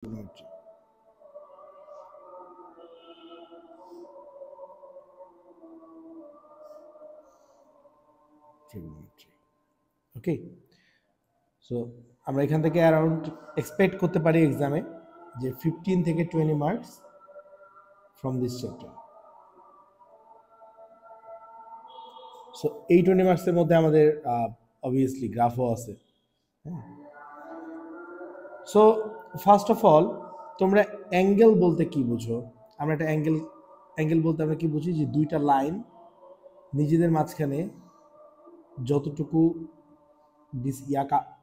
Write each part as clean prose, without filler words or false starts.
trigonometry. Trigonometry. Okay. So আমরা এখান থেকে অ্যারাউন্ড এক্সপেক্ট করতে পারি এক্সামে যে 15 থেকে 20 marks from this chapter. So এই 20 মার্কসের মধ্যে আমাদের অবভিয়াসলি গ্রাফও আছে। সো ফার্স্ট অফ অল তোমরা অ্যাঙ্গেল বলতে কি বুঝো? আমরা একটা অ্যাঙ্গেল বলতে আমরা কি বুঝি? যে দুইটা লাইন নিজেদের মাঝখানে যতটুকু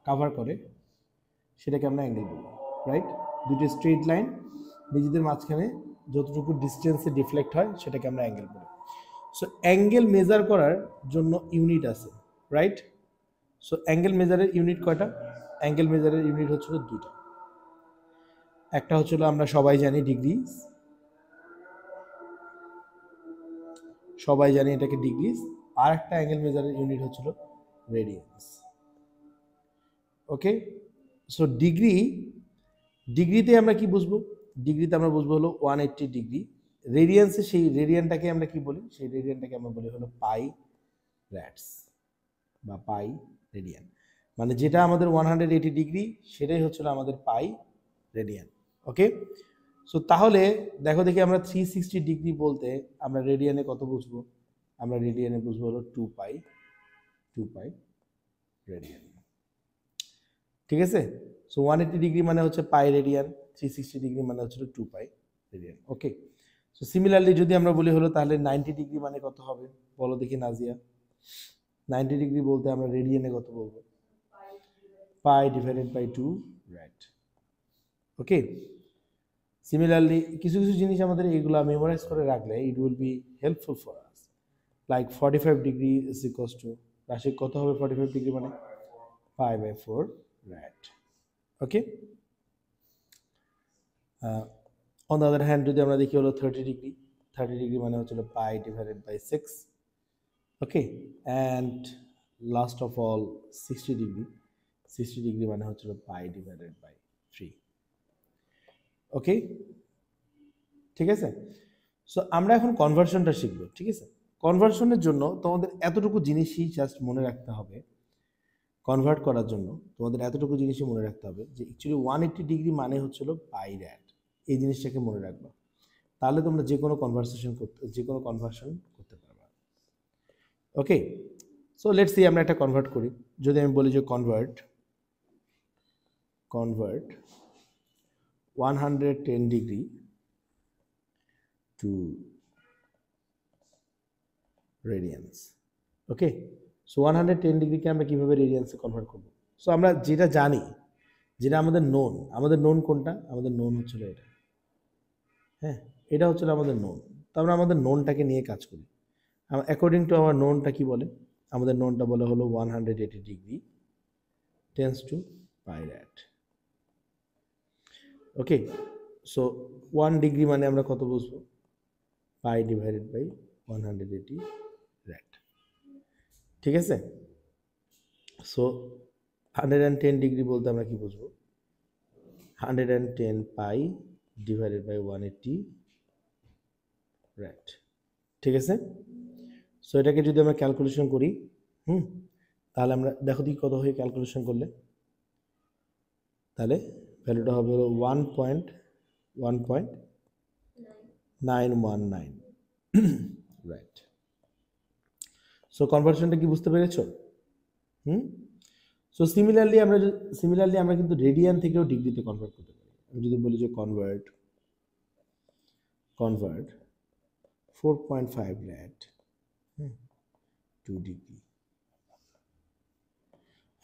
কাভার করে সেটাকে আমরা অ্যাঙ্গেল বলি, রাইট? দুটো স্ট্রেট লাইন নিজেদের মাঝখানে যতটুকু ডিস্টেন্সে ডিফ্লেক্ট হয় সেটাকে আমরা অ্যাঙ্গেল বলি। সো অ্যাঙ্গেল মেজার করার জন্য ইউনিট আছে, রাইট? সো অ্যাঙ্গেল মেজারের ইউনিট কয়টা? অ্যাঙ্গেল মেজারের ইউনিট হচ্ছিল দুইটা। একটা হচ্ছিল আমরা সবাই জানি ডিগ্রিজ, সবাই জানি এটাকে ডিগ্রিজ। আর একটা অ্যাঙ্গেল মেজারের ইউনিট হচ্ছিল রেডিয়ান্স। ওকে, সো ডিগ্রিতে আমরা কি বুঝবো? ডিগ্রিতে আমরা বুঝবো হলো 180 ডিগ্রি। রেডিয়ান্সে সেই রেডিয়ানটাকে আমরা কি বলি? সেই রেডিয়ানটাকে আমরা বলি হলো পাই র্যাডস বা পাই রেডিয়ান। মানে যেটা আমাদের 180 ডিগ্রি সেটাই হচ্ছিল আমাদের পাই রেডিয়ান। ওকে, সো তাহলে দেখো দেখি আমরা 360 ডিগ্রি বলতে আমরা রেডিয়ানে কত বুঝবো? আমরা রেডিয়ানে বুঝবো হলো 2 পাই রেডিয়ান। ঠিক আছে, সো 180 ডিগ্রি মানে হচ্ছে পাই রেডিয়ান, 360 ডিগ্রি মানে হচ্ছে 2 পাই রেডিয়ান। ওকে, সো সিমিলারলি যদি আমরা বলি হলো তাহলে 90 ডিগ্রি মানে কত হবে বলো দেখি নাজিয়া? 90 ডিগ্রি বলতে আমরা রেডিয়ানে কত বলবো? Pi divided by 2, right? Okay, similarly কিছু কিছু জিনিস আমাদের এইগুলো মেমোরাইজ করে রাখলে it will be helpful for us. Like 45 degree is equals to, রাশি কত হবে 45 ডিগ্রি মানে? Pi by 4, right? Okay, on the other hand যদি আমরা দেখি হলো 30 ডিগ্রি মানে হচ্ছিল pi divided by 6। Okay, and last of all 60 degree মানে হচ্ছিল পাই ডিভাইডেড বাই 3। ওকে, ঠিক আছে, সো আমরা এখন কনভার্সনটা শিখবো। ঠিক আছে, কনভার্সনের জন্য তোমাদের এতটুকু জিনিসই জাস্ট মনে রাখতে হবে। কনভার্ট করার জন্য তোমাদের এতটুকু জিনিসই মনে রাখতে হবে যে অ্যাকচুয়ালি 180 ডিগ্রি মানে হচ্ছিল পাই র্যাড। এই জিনিসটাকে মনে রাখবা, তাহলে তোমরা যে কোনো কনভার্সন করতে পারবা। ওকে, সো লেটস সি আমরা একটা কনভার্ট করি। যদি আমি বলি যে কনভার্ট 110 ডিগ্রি টু রেডিয়ান্স। ওকে, সো 110 ডিগ্রিকে আমরা কীভাবে রেডিয়ান্সে কনভার্ট করবো? সো আমরা যেটা জানি, যেটা আমাদের নোন কোনটা? আমাদের নোন হচ্ছিল এটা। হ্যাঁ, এটা হচ্ছিল আমাদের নোন। তো আমরা আমাদের নোনটাকে নিয়ে কাজ করি। অ্যাকর্ডিং টু আমার নোনটা কি বলে? আমাদের নোনটা বলে হলো 180 degree tends to pi rad. Okay, so 1 degree মানে আমরা কত বুঝবো? Pi divided by 180 rad. ঠিক আছে, সো 110 ডিগ্রি বলতে আমরা কি বুঝবো? 110 পাই ডিভাইডেড বাই 180 র্যাড। ঠিক আছে, সো এটাকে যদি আমরা ক্যালকুলেশন করি, তাহলে আমরা দেখো দিই কত হয়ে ক্যালকুলেশন করলে, তাহলে ভ্যালুটা হবে 1.919, রাইট? সো কনভার্সনটা কি বুঝতে পেরেছো? সো সিমিলারলি আমরা কিন্তু রেডিয়ান থেকেও ডিগ্রিতে কনভার্ট করতে পারি। আমি যদি বলি যে convert 4.5 rad to degree,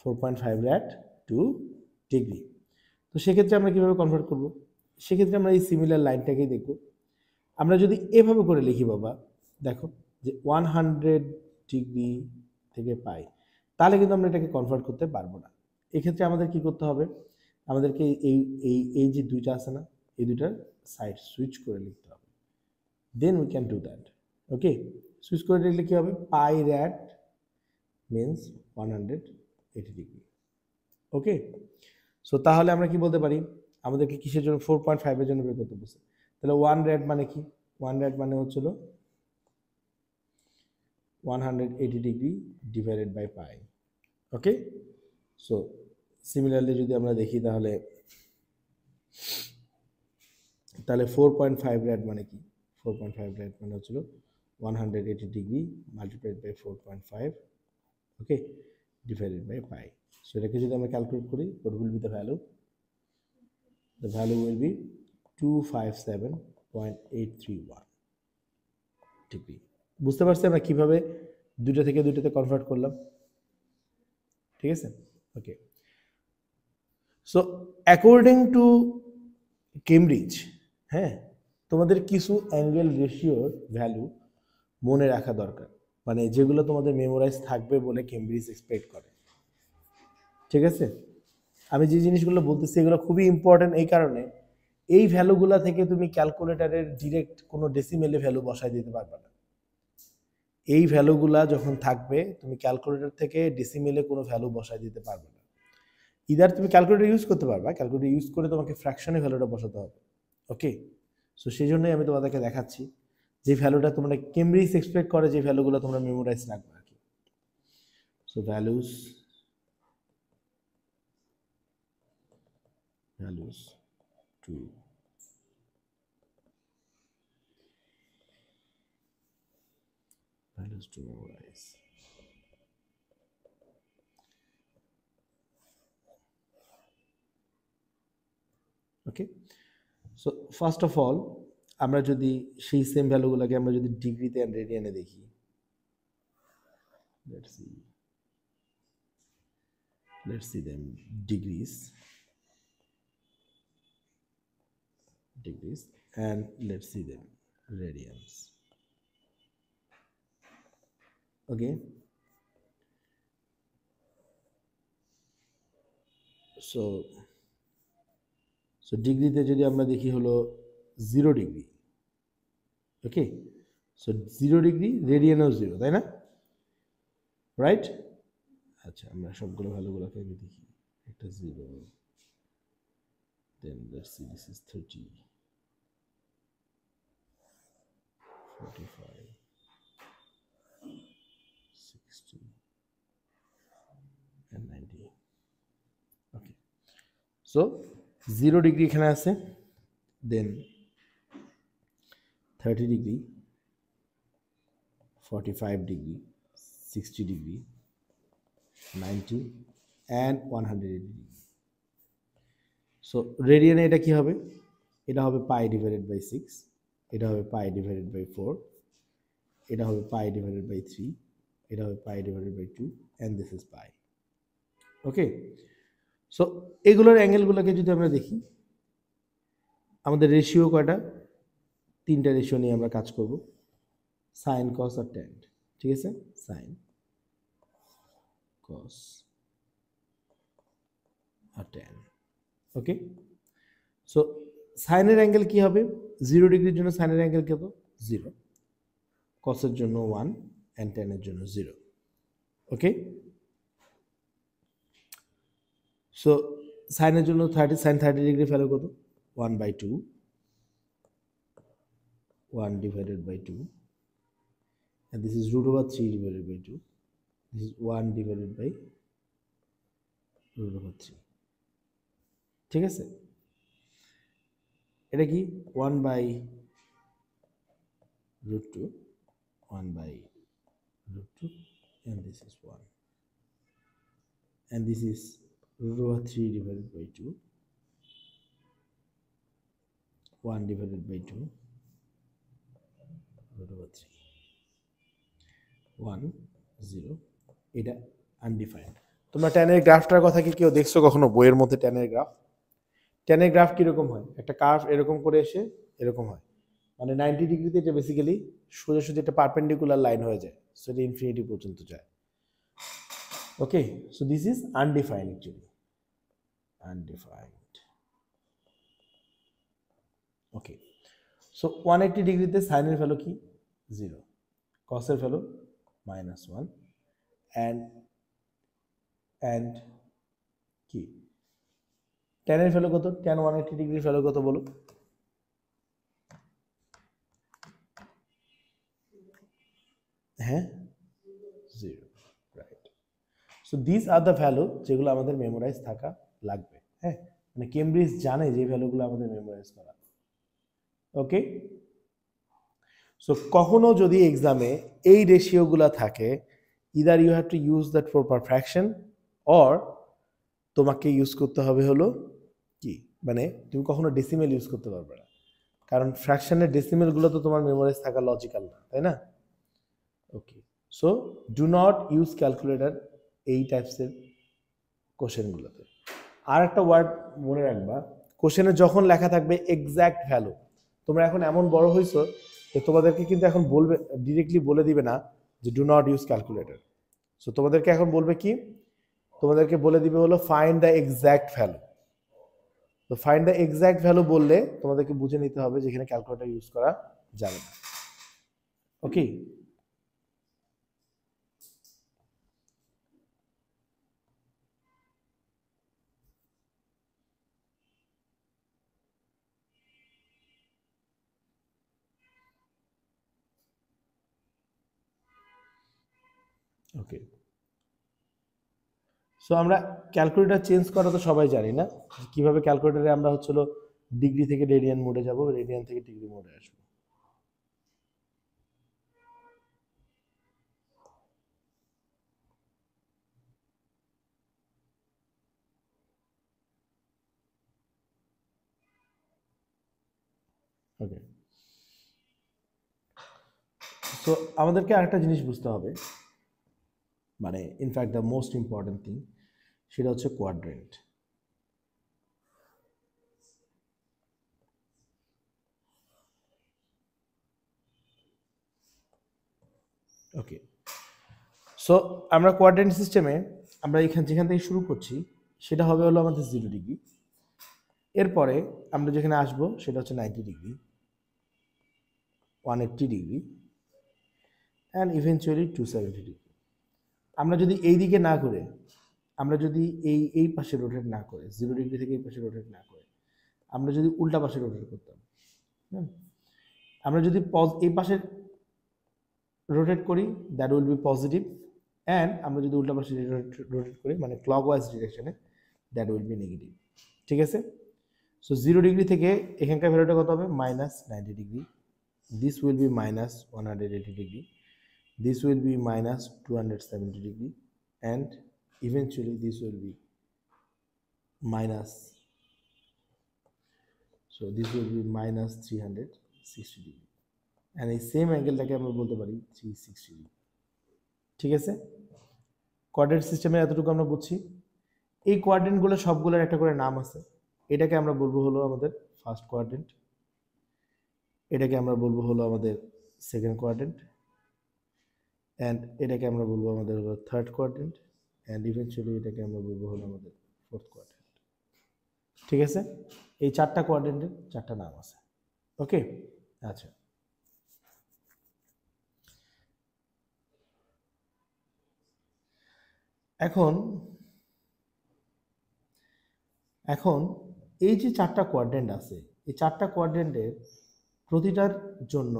4.5 rad to degree. তো সেক্ষেত্রে আমরা কীভাবে কনভার্ট করব? সেক্ষেত্রে আমরা এই সিমিলার লাইনটাকেই দেখব। আমরা যদি এভাবে করে লিখি বাবা, দেখো যে 100 ডিগ্রি থেকে পাই, তাহলে কিন্তু আমরা এটাকে কনভার্ট করতে পারবো না। এক্ষেত্রে আমাদের কি করতে হবে? আমাদেরকে এই যে দুইটা আছে না, এই দুইটার সাইড সুইচ করে লিখতে হবে। Then we can do that. Okay, switch করে লিখলে কী হবে? Pi rad means 180 degree. Okay, so তাহলে আমরা কি বলতে পারি? আমাদেরকে কিসের জন্য 4.5 এর জন্য বের করতে বলছে। তাহলে 1 রেড মানে কি, 1 রেড মানে হচ্ছিল 180 degree divided by pi. Okay, so similarly যদি আমরা দেখি তাহলে 4.5 রেড মানে কি, 4.5 রেড মানে হচ্ছিল 180 degree multiplied by 4.5, okay, divided by pi. So এটাকে যদি আমরা ক্যালকুলেট করি, what will be the value? The value will be 257.831 degree. বুঝতে পারছি আমরা কিভাবে দুইটা থেকে দুইটাতে কনভার্ট করলাম, ঠিক আছে? ওকে, সো অ্যাকর্ডিং টু কেমব্রিজ, হ্যাঁ, তোমাদের কিছু অ্যাঙ্গেল রেশিওর ভ্যালু মনে রাখা দরকার, মানে যেগুলো তোমাদের মেমোরাইজ থাকবে বলে কেমব্রিজ এক্সপেক্ট করে, ঠিক আছে? আমি যে জিনিসগুলো বলতেছি এগুলো খুবই ইম্পর্টেন্ট, এই কারণে এই ভ্যালুগুলা থেকে তুমি ক্যালকুলেটারের ডিরেক্ট কোনো ডেসিমেলে ভ্যালু বসাই দিতে পারবে না। এই ভ্যালুগুলা যখন থাকবে তুমি ক্যালকুলেটর থেকে ডেসিমেলে কোনো ভ্যালু বসাই দিতে পারবে না। ইদার তুমি ক্যালকুলেটর ইউজ করতে পারবা, ক্যালকুলেটর ইউজ করে তোমাকে ফ্র্যাকশনে ভ্যালুটা বসাতে হবে, ওকে? সো সেই জন্যই আমি তোমাদেরকে দেখাচ্ছি যে ভ্যালুটা তোমরা কেমব্রিজ এক্সপেক্ট করে, যে ভ্যালুগুলো তোমরা মেমোরাইজ রাখবে আর কি। So values to memorize. Okay, so first of all আমরা যদি সেই সেম ভ্যালুগুলোকে আমরা যদি ডিগ্রিতে এন্ড রেডিয়ানে দেখি, let's see them degrees and let's see them radians. Okay, so ডিগ্রিতে যদি আমরা দেখি হলো 0 ডিগ্রি, ওকে? সো 0 ডিগ্রি, রেডিয়ানও 0, তাই না? রাইট? আচ্ছা, আমরা সবগুলো ভ্যালুগুলোকে আগে দেখি। একটা 0, then let's see, this is 30, 45, 60 and 90. Okay, so 0 degree এখানে আছে, then 30 degree, 45 degree, 60 degree, 90 and 180 degree. So রেডিয়ানে এটা কি হবে? এটা হবে পাই ডিভাইডেড বাই 6, এটা হবে পাই ডিভাইডেড বাই 4, এটা হবে পাই ডিভাইডেড বাই 3, এটা হবে pi divided by 2 and this is pi. Okay, so এগুলোর অ্যাঙ্গেলগুলোকে যদি আমরা দেখি, আমাদের রেশিও কয়টা? 3টা রেশিও নিয়ে আমরা কাজ করব, সাইন, কস আর ট্যান, ঠিক আছে? সাইন, কস আর ট্যান, ওকে? সো সাইনের অ্যাঙ্গেল কি হবে? 0 ডিগ্রির জন্য সাইনের অ্যাঙ্গেল কত? 0, কসের জন্য 1 and ট্যানের জন্য 0, ওকে? সো সাইনের জন্য 30, সাইন 30 ডিগ্রি ভ্যালু কত? 1/2, 1 divided by 2, and this is root over 3 divided by 2, this is 1 divided by root over 3, ঠিক আছে? এটা কি 1 by root 2, 1 by root 2, and this is 1, and this is root over 3 divided by 2, 1 divided by 2, root over 3, 1 0, এটা undefined. তোমরা ট্যানের গ্রাফটার কথা কি কেউ দেখছো কখনো বইয়ের মধ্যে? ট্যানের গ্রাফ, ট্যানের গ্রাফ কিরকম হয়? একটা কার্ভ এরকম করে এসে এরকম হয়, মানে 90 ডিগ্রিতে এটা বেসিক্যালি সোজা সোজা একটা পারপেন্ডিকুলার লাইন হয়ে যায়, সো এটা ইনফিনিটি পর্যন্ত যায়, okay? So this is undefined, actually undefined, okay? So 180 ডিগ্রিতে সাইনের ভ্যালু কি? 0, কসের ভ্যালু -1 and কি tan এর ভ্যালু কত? tan 180 ডিগ্রির ভ্যালু কত বলো? হ্যাঁ, 0, right. So this are the value যেগুলো আমাদের মেমোরাইজ থাকা লাগবে। হ্যাঁ, মানে কেমব্রিজ জানে যে ভ্যালুগুলো আমাদের মেমোরাইজ করা। ওকে, সো কখনো যদি এক্সামে এই রেশিওগুলো থাকে, either you have to use that for perfection, or তোমাকে ইউজ করতে হবে হলো কি, মানে তুমি কখনো ডেসিমেল ইউজ করতে পারবে না, কারণ ফ্র্যাকশনের ডেসিমেলগুলো তো তোমার মেমোরাইজ থাকা লজিক্যাল না, তাই না? Okay, so do not use calculator এই টাইপসের কোশ্চেনগুলোতে। আর একটা ওয়ার্ড মনে রাখবা, কোশ্চেনে যখন লেখা থাকবে এক্স্যাক্ট ভ্যালু, তোমরা এখন এমন বড় হয়েছো যে তোমাদেরকে কিন্তু এখন বলবে, ডিরেক্টলি বলে দিবে না যে do not use calculator. So তোমাদেরকে এখন বলবে কি, তোমাদেরকে বলে দিবে হলো ফাইন্ড দ্য এক্স্যাক্ট ভ্যালু। তো ফাইন্ড দ্য এক্স্যাক্ট ভ্যালু বললে তোমাদেরকে বুঝে নিতে হবে যে এখানে ক্যালকুলেটর ইউজ করা যাবে না। ওকে, ওকে। সো আমরা ক্যালকুলেটর চেঞ্জ করা তো সবাই জানি না, কিভাবে ক্যালকুলেটরে আমরা হচ্ছিল ডিগ্রি থেকে রেডিয়ান মোডে যাব, রেডিয়ান থেকে ডিগ্রি মোডে আসবো। ওকে, সো আমাদেরকে আরেকটা জিনিস বুঝতে হবে, মানে in fact the most important thing, সেটা হচ্ছে কোয়াড্রেন্ট। ওকে, সো আমরা কোয়াড্রেন্ট সিস্টেমে আমরা যেখান থেকে শুরু করছি সেটা হবে হলো আমাদের 0 ডিগ্রি। এরপরে আমরা যেখানে আসবো সেটা হচ্ছে 90 degree, 180 degree, and eventually 270 degree. আমরা যদি এই দিকে না করে, আমরা যদি এই পাশে রোটেট না করে, 0 ডিগ্রি থেকে এই পাশে রোটেট না করে, আমরা যদি উল্টা পাশে রোটেট করতাম, আমরা যদি এই পাশে রোটেট করি, that will be positive, and আমরা যদি উল্টা পাশে রোটেট করি মানে ক্লকওয়াইজ ডিরেকশনে, দ্যাট উইল বি নেগেটিভ। ঠিক আছে, সো 0 ডিগ্রি থেকে এখানকার ভ্যালুটা কত হবে? -90 degree, this will be -180 degree, this will be -270 degree, and eventually this will be minus, so this will be -360 degree, and এই সেম অ্যাঙ্গেলটাকে আমরা বলতে পারি 360 ডিগ্রি। ঠিক আছে, কোয়াড্রেন্ট সিস্টেমের এতটুকু আমরা বুঝছি। এই কোয়াড্রেন্টগুলো সবগুলোর একটা করে নাম আছে। এটাকে আমরা বলবো হলো আমাদের ফার্স্ট কোয়াড্রেন্ট, এটাকে আমরা বলবো হলো আমাদের সেকেন্ড কোয়াড্রেন্ট, অ্যান্ড এটাকে আমরা বলবো আমাদের হলো থার্ড কোয়াড্রেন্ট, অ্যান্ড ইভেনচুয়ালি এটাকে আমরা বলবো হলো আমাদের ফোর্থ কোয়াড্রেন্ট। ঠিক আছে, এই চারটা কোয়াড্রেন্টের চারটা নাম আছে। ওকে, আচ্ছা, এখন এখন এই যে চারটা কোয়াড্রেন্ট আছে, এই চারটা কোয়াড্রেন্টের প্রতিটার জন্য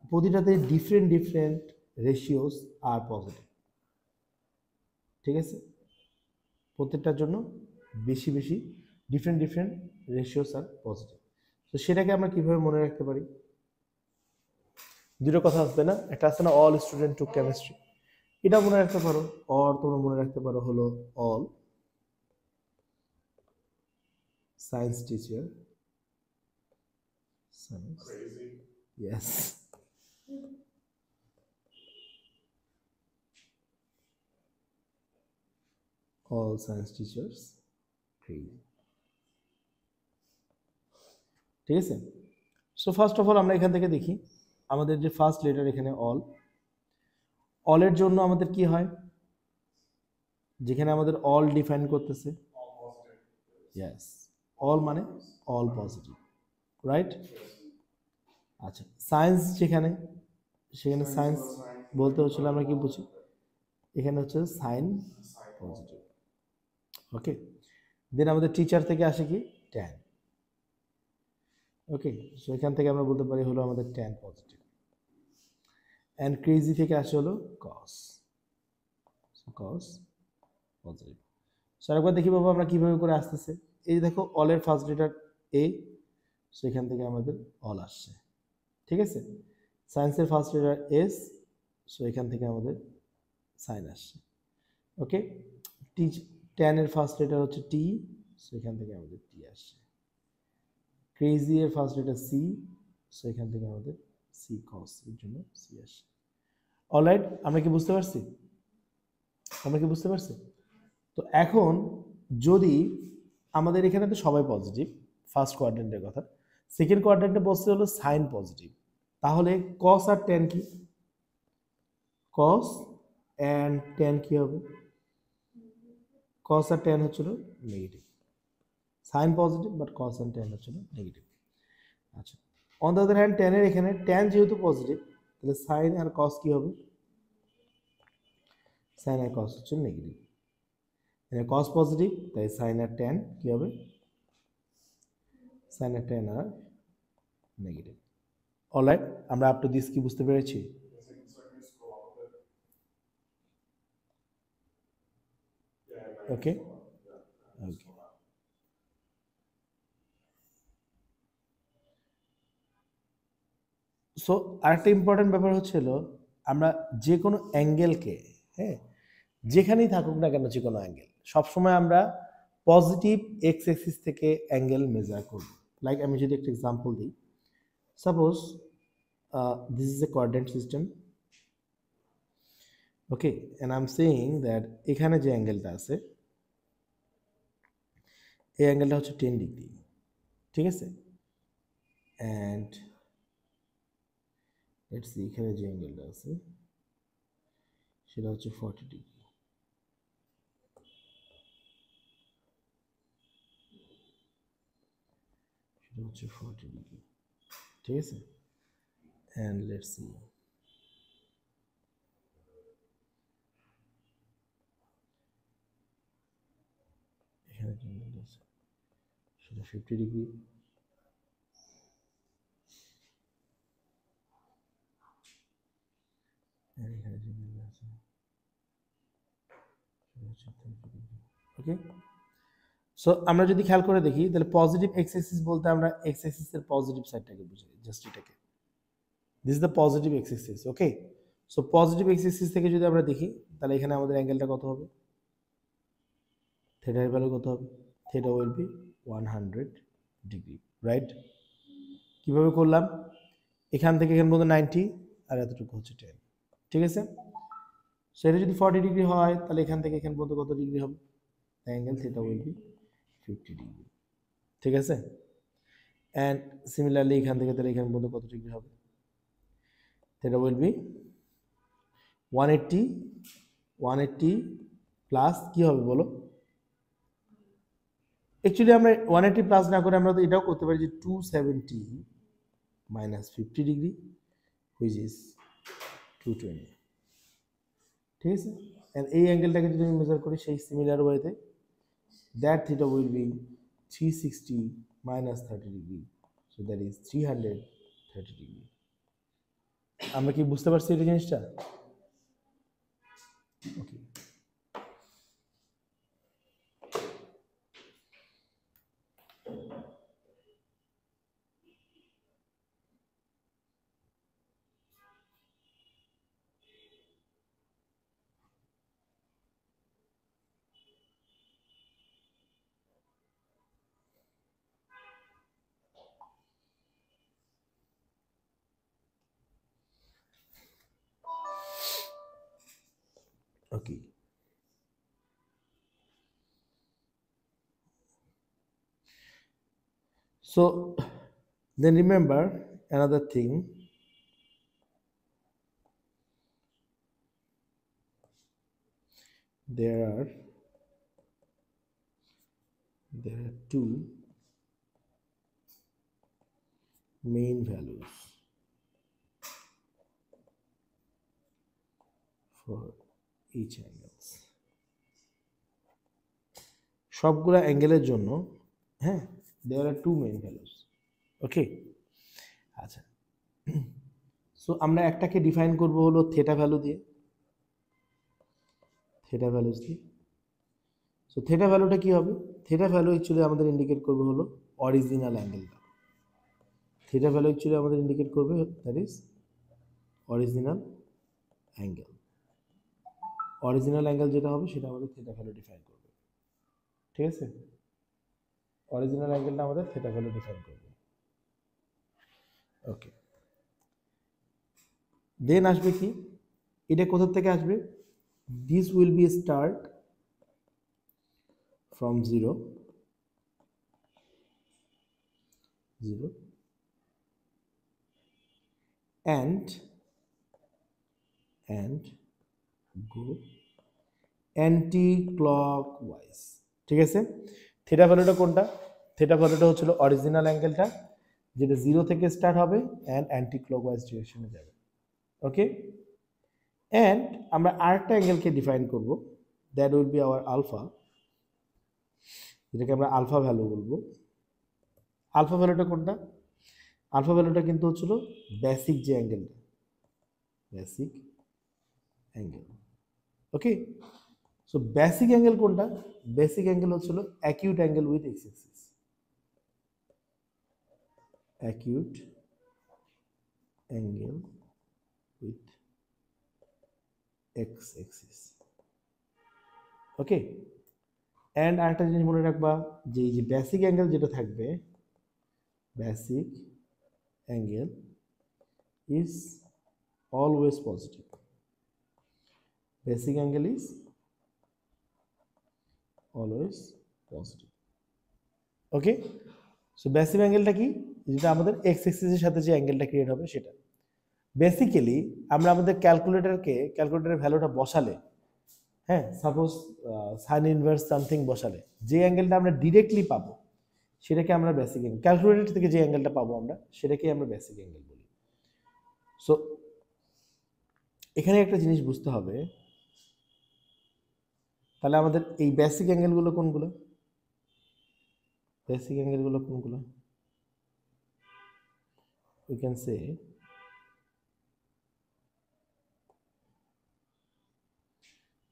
প্রতিটাতে ডিফারেন্ট রেশিওস আর পজিটিভ। ঠিক আছে, প্রত্যেকটার জন্য বেশি ডিফারেন্ট রেশিওস আর পজিটিভ। তো সেটাকে আমরা কিভাবে মনে রাখতে পারি? দুটো কথা আসবে না, একটা আছে না অল স্টুডেন্ট টু কেমিস্ট্রি, এটা মনে রাখতে পারো, অর তোমরা মনে রাখতে পারো হলো all science teacher, science, yes, all science teachers crazy। ঠিক আছে, সো ফার্স্ট অফ অল আমরা এখান থেকে দেখি আমাদের যে ফার্স্ট লেটার এখানে অল, অলের জন্য আমাদের কি হয়, যেখানে আমাদের অল ডিফাইন করতেছে, ইয়েস, অল মানে অল পজিটিভ, রাইট? আচ্ছা, সায়েন্স যেখানে, সেখানে সায়েন্স বলতে হচ্ছিল আমরা কি বুঝি, এখানে হচ্ছে সাইন পজিটিভ। ওকে, দেন আমাদের টিচার থেকে আসে কি ট্যান। ওকে, সো এখান থেকে আমরা বলতে পারি হলো আমাদের ট্যান পজিটিভ। অ্যান্ড ক্রেজি থেকে আসে হলো কস, কস পজিটিভ। সো আরেকবার দেখি বাবা আমরা কিভাবে করে আসতেছে। এই দেখো অলের ফার্স্ট লেটার এ, সো এখান থেকে আমাদের অল আসছে, ঠিক আছে। সায়েন্সের ফার্স্ট লেটার এস, সো এখান থেকে আমাদের সাইন আসছে। ওকে, টি ট্যানের ফার্স্ট লেটার হচ্ছে টি, সো এখান থেকে আমাদের টি আসছে। ক্রেজি এর ফার্স্ট লেটার সি, সো এখান থেকে আমাদের সি কস এর জন্য সি আসছে। অলরাইট, আমরা কি বুঝতে পারছি? আমরা কি বুঝতে পারছি? তো এখন যদি আমাদের এখানে তো সবাই পজিটিভ ফার্স্ট কোয়াড্রেন্টের কথা, সেকেন্ড কোয়াড্রেন্টে বলতে হলো সাইন পজিটিভ, তাহলে কস আর ট্যান কি? কস অ্যান্ড ট্যান কি হবে? কস আর ট্যান হচ্ছিল negative, sine positive but cos and tan হচ্ছিল নেগেটিভ। আচ্ছা, অন দ্য আদার হ্যান্ড ট্যানের এখানে ট্যান যেহেতু পজিটিভ, তাহলে সাইন আর কস কি হবে? সাইন আর কস হচ্ছে নেগেটিভ। এখানে কস পজিটিভ, তাই সাইন আর ট্যান কি হবে? সাইন আর ট্যান আর নেগেটিভ। অলরাইট, আমরা আপ টু দিস কি বুঝতে পেরেছি? ওকে, ওকে। সো আরেকটা ইম্পর্টেন্ট ব্যাপার হচ্ছিল, আমরা যে কোনো অ্যাঙ্গেলকে, হ্যাঁ, যেখানেই থাকুক না কেন যে কোনো অ্যাঙ্গেল, সবসময় আমরা পজিটিভ এক্স অ্যাক্সিস থেকে অ্যাঙ্গেল মেজার করব। লাইক আমি যদি একটা এক্সাম্পল দিই, suppose this is a coordinate system, okay, and I am saying that এখানে যে অ্যাঙ্গেলটা আছে এই অ্যাঙ্গেলটা হচ্ছে 10 ডিগ্রি, ঠিক আছে। অ্যান্ড লেটস সি এখানে যে অ্যাঙ্গেলটা আছে সেটা হচ্ছে 40 ডিগ্রি, সেটা হচ্ছে 40 ডিগ্রি, ঠিক আছে। অ্যান্ড লেটস সি এখানে যে অ্যাঙ্গেলটা আছে সেটা 50 ডিগ্রি, আর এখানে যে অ্যাঙ্গেলটা আছে সেটা হচ্ছে 30 ডিগ্রি। ওকে, সো আমরা যদি খেয়াল করে দেখি তাহলে পজিটিভ এক্স অ্যাক্সিস বলতে আমরা এক্স অ্যাক্সিসের পজিটিভ সাইডটাকে বুঝাই, জাস্ট এটাকে। This is the positive x Axis, okay. So positive x Axis থেকে যদি আমরা দেখি তাহলে এখানে আমাদের অ্যাঙ্গেলটা কত হবে? থেটার ভ্যালু কত হবে? Theta will be 100 degree, right. কিভাবে করলাম? এখান থেকে এখানে পর্যন্ত 90 আর এতটুকু হচ্ছে 10, ঠিক আছে। সেটা যদি 40 ডিগ্রি হয় তাহলে এখান থেকে এখান পর্যন্ত কত ডিগ্রি হবে? Angle theta will be 50 degree, ঠিক আছে। অ্যান্ড সিমিলারলি এখান থেকে তাহলে এখান পর্যন্ত কত ডিগ্রি হবে? থেটা উইল বি 180, 180 প্লাস কি হবে বলো? অ্যাকচুয়ালি আমরা 180 প্লাস না করে আমরা তো এটাও করতে পারি যে 270 মাইনাস 50 ডিগ্রি হুইচ ইজ 220, ঠিক আছে। অ্যান্ড এই অ্যাঙ্গেলটাকে যদি আমি মেজার করি সেই সিমিলার ওয়েতে, that theta will be 360 minus 30 degree, so that is 330 degree. আমরা কি বুঝতে পারছি এই জিনিসটা? ওকে, ওকে। So then remember another thing, there are two main values for each angles. সবগুলো অ্যাঙ্গেলের জন্য, হ্যাঁ, দেয়ার আর টু মেইন ভ্যালুস। ওকে, আচ্ছা, সো আমরা একটাকে ডিফাইন করব হলো থেটা ভ্যালু দিয়ে, থেটা ভ্যালুস দিয়ে। সো থেটা ভ্যালুটা কি হবে? থেটা ভ্যালু অ্যাকচুয়ালি আমাদের ইন্ডিকেট করবে হলো অরিজিনাল অ্যাঙ্গেলটা। থেটা ভ্যালু অ্যাকচুয়ালি আমাদের ইন্ডিকেট করবে that is original angle. Original angle যেটা হবে সেটা আমাদের থেটা ভ্যালু ডিফাইন করবে। ঠিক আছে, অরিজিনাল অ্যাঙ্গেলটা আমাদের থেটা ভ্যালু ডিফাইন করবে। ওকে, দেন আসবে কি, এটা কোথা থেকে আসবে? This will be start from 0 and go anti clockwise. ঠিক আছে, থিটা ভ্যালুটা কোনটা? থিটা ভ্যালুটা হচ্ছিল অরিজিনাল অ্যাঙ্গেলটা, যেটা 0 থেকে স্টার্ট হবে অ্যান্ড অ্যান্টি ক্লকওয়াইজ ডিরেকশনে যাবে। ওকে, অ্যান্ড আমরা আরেকটা অ্যাঙ্গেলকে ডিফাইন করব, that will be our alpha, যেটাকে আমরা আলফা ভ্যালু বলবো। আলফা ভ্যালুটা কোনটা? আলফা ভ্যালুটা কিন্তু হচ্ছিল বেসিক যে অ্যাঙ্গেলটা, বেসিক অ্যাঙ্গেল। ওকে, সো বেসিক অ্যাঙ্গেল কোনটা? বেসিক অ্যাঙ্গেল হচ্ছিল acute angle with ex Axis, acute angle with ex Axis. Okay, and আরেকটা জিনিস মনে রাখবা, যে এই যে বেসিক অ্যাঙ্গেল যেটা থাকবে, basic angle is always positive. Basic angle is always positive. Okay, so basic অ্যাঙ্গেলটা কি? যেটা আমাদের এক্স অ্যাক্সিসের সাথে যে অ্যাঙ্গেলটা ক্রিয়েট হবে সেটা। বেসিক্যালি আমরা আমাদের ক্যালকুলেটরের ভ্যালুটা বসালে, হ্যাঁ, সাপোজ সাইন ইনভার্স সামথিং বসালে যে অ্যাঙ্গেলটা আমরা ডিরেক্টলি পাবো সেটাকে আমরা বেসিক অ্যাঙ্গেল, ক্যালকুলেটর থেকে যে অ্যাঙ্গেলটা পাবো আমরা সেটাকে আমরা বেসিক অ্যাঙ্গেল বলি। সো এখানে একটা জিনিস বুঝতে হবে, তাহলে আমাদের এই বেসিক অ্যাঙ্গেলগুলো কোনগুলো? বেসিক অ্যাঙ্গেলগুলো কোনগুলো? উই ক্যান সে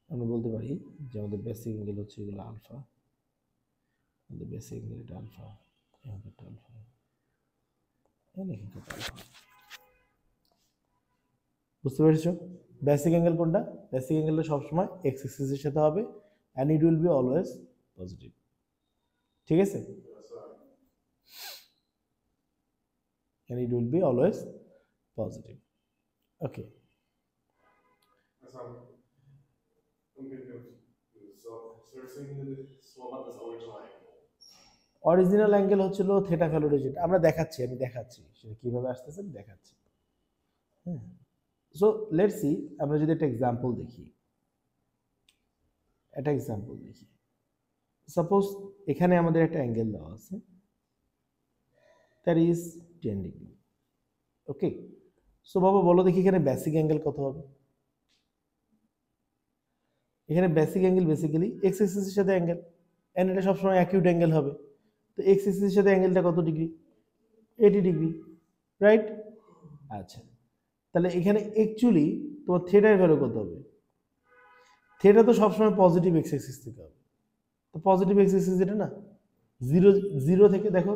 আমরা বলতে পারি যে আমাদের বেসিক অ্যাঙ্গেল হচ্ছে এগুলো আলফা, আমাদের বেসিক অ্যাঙ্গেল এটা আলফা, এটা আলফা, এটা আলফা। বুঝতে পেরেছো বেসিক অ্যাঙ্গেল কোনটা? বেসিক অ্যাঙ্গেলটা সবসময় এক্স অ্যাক্সিসের সাথে হবে and it will B always positive. ঠিক আছে, and it will be always positive. Okay. Original angle হচ্ছিল থেটা ভ্যালুটা, যেটা আমরা দেখাচ্ছি, আমি দেখাচ্ছি সেটা কিভাবে আসতেছে দেখাচ্ছি। হ্যাঁ, সো লেটস সি, আমরা যদি একটা এক্সাম্পল দেখি, সাপোজ এখানে আমাদের একটা অ্যাঙ্গেল দেওয়া আছে, that is 10 degree. Okay, so বাবা বলো দেখি এখানে বেসিক অ্যাঙ্গেল কত হবে? এখানে বেসিক অ্যাঙ্গেল বেসিক্যালি এক্স অ্যাক্সিসের সাথে অ্যাঙ্গেল, এন্ড এটা সবসময় অ্যাকিউট অ্যাঙ্গেল হবে। তো এক্স অ্যাক্সিসের সাথে অ্যাঙ্গেলটা কত ডিগ্রি? 80 degree, right? আচ্ছা, তাহলে এখানে অ্যাকচুয়ালি তোমার থেটার ভ্যালু কত হবে? থেটা তো সবসময় পজিটিভ এক্স অ্যাক্সিস থেকে হবে, তো পজিটিভ এক্স অ্যাক্সিস এটা না, জিরো থেকে দেখো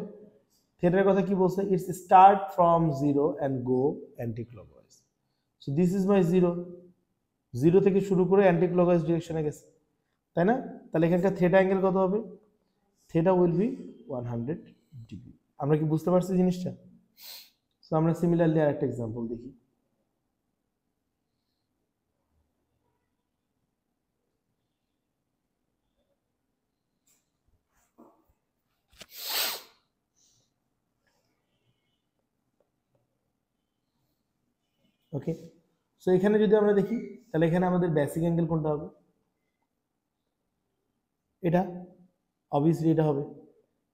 থেটার কথা কি বলছে? It's start from 0 and go anti clockwise. So this is my 0 থেকে শুরু করে অ্যান্টি ক্লকওয়াইজ ডিরেকশনে গেছে, তাই না? তাহলে এখানকার থেটা অ্যাঙ্গেল কত হবে? Theta will be 100 degree. আমরা কি বুঝতে পারছি জিনিসটা? সো আমরা সিমিলারলি আরেকটা এক্সাম্পল দেখি। ওকে, সো এখানে যদি আমরা দেখি তাহলে এখানে আমাদের বেসিক অ্যাঙ্গেল কোনটা হবে? এটা অবভিয়াসলি এটা হবে।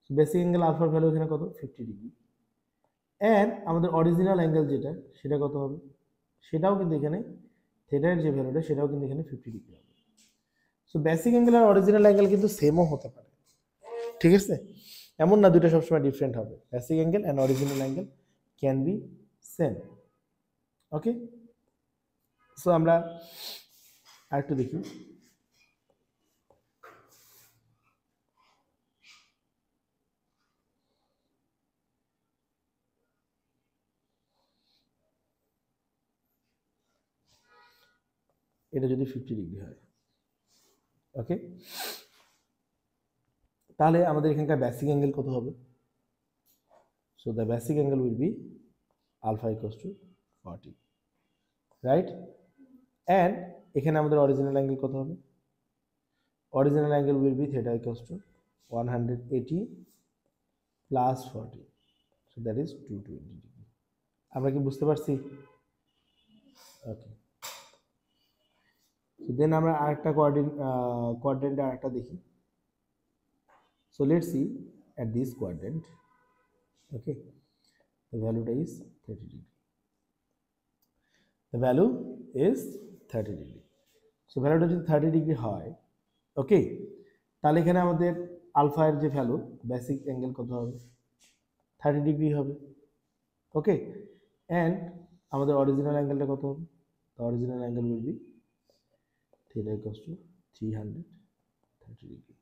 বেসিক অ্যাঙ্গেল আলফার ভ্যালু এখানে কত? 50 ডিগ্রি। অ্যান্ড আমাদের অরিজিনাল অ্যাঙ্গেল যেটা সেটা কত হবে? সেটাও কিন্তু এখানে থেটার যে ভ্যালুটা সেটাও কিন্তু এখানে 50 ডিগ্রি হবে। সো বেসিক অ্যাঙ্গেল আর অরিজিনাল অ্যাঙ্গেল কিন্তু সেমও হতে পারে, ঠিক আছে, এমন না দুটো সবসময় ডিফারেন্ট হবে, basic angle and original angle can be same. Okay, so আমরা আরেকটু দেখি। এটা যদি 50 ডিগ্রি হয়, ওকে, তাহলে আমাদের এখানকার বেসিক অ্যাঙ্গেল কত হবে? So the basic angle will be alpha equals to 40, right? And এখানে আমাদের অরিজিনাল অ্যাঙ্গেল কত হবে? Original angle will be theta equals to 180 plus 40, so that is 220 degree. আমরা কি বুঝতে পারছি? ওকে, সো দেন আমরা আরেকটা কোয়াড্রেন্টে আরেকটা দেখি। So let's see at this quadrant, okay, the value is 30 degree. The value is 30 degree. So value যদি 30 degree হয়, ওকে, তাহলে এখানে আমাদের আলফা এর যে ভ্যালু, বেসিক অ্যাঙ্গেল কত হবে? 30 ডিগ্রি হবে, ওকে, অ্যান্ড আমাদের অরিজিনাল অ্যাঙ্গেলটা কত হবে? The original angle will be theta equals to 330 degree.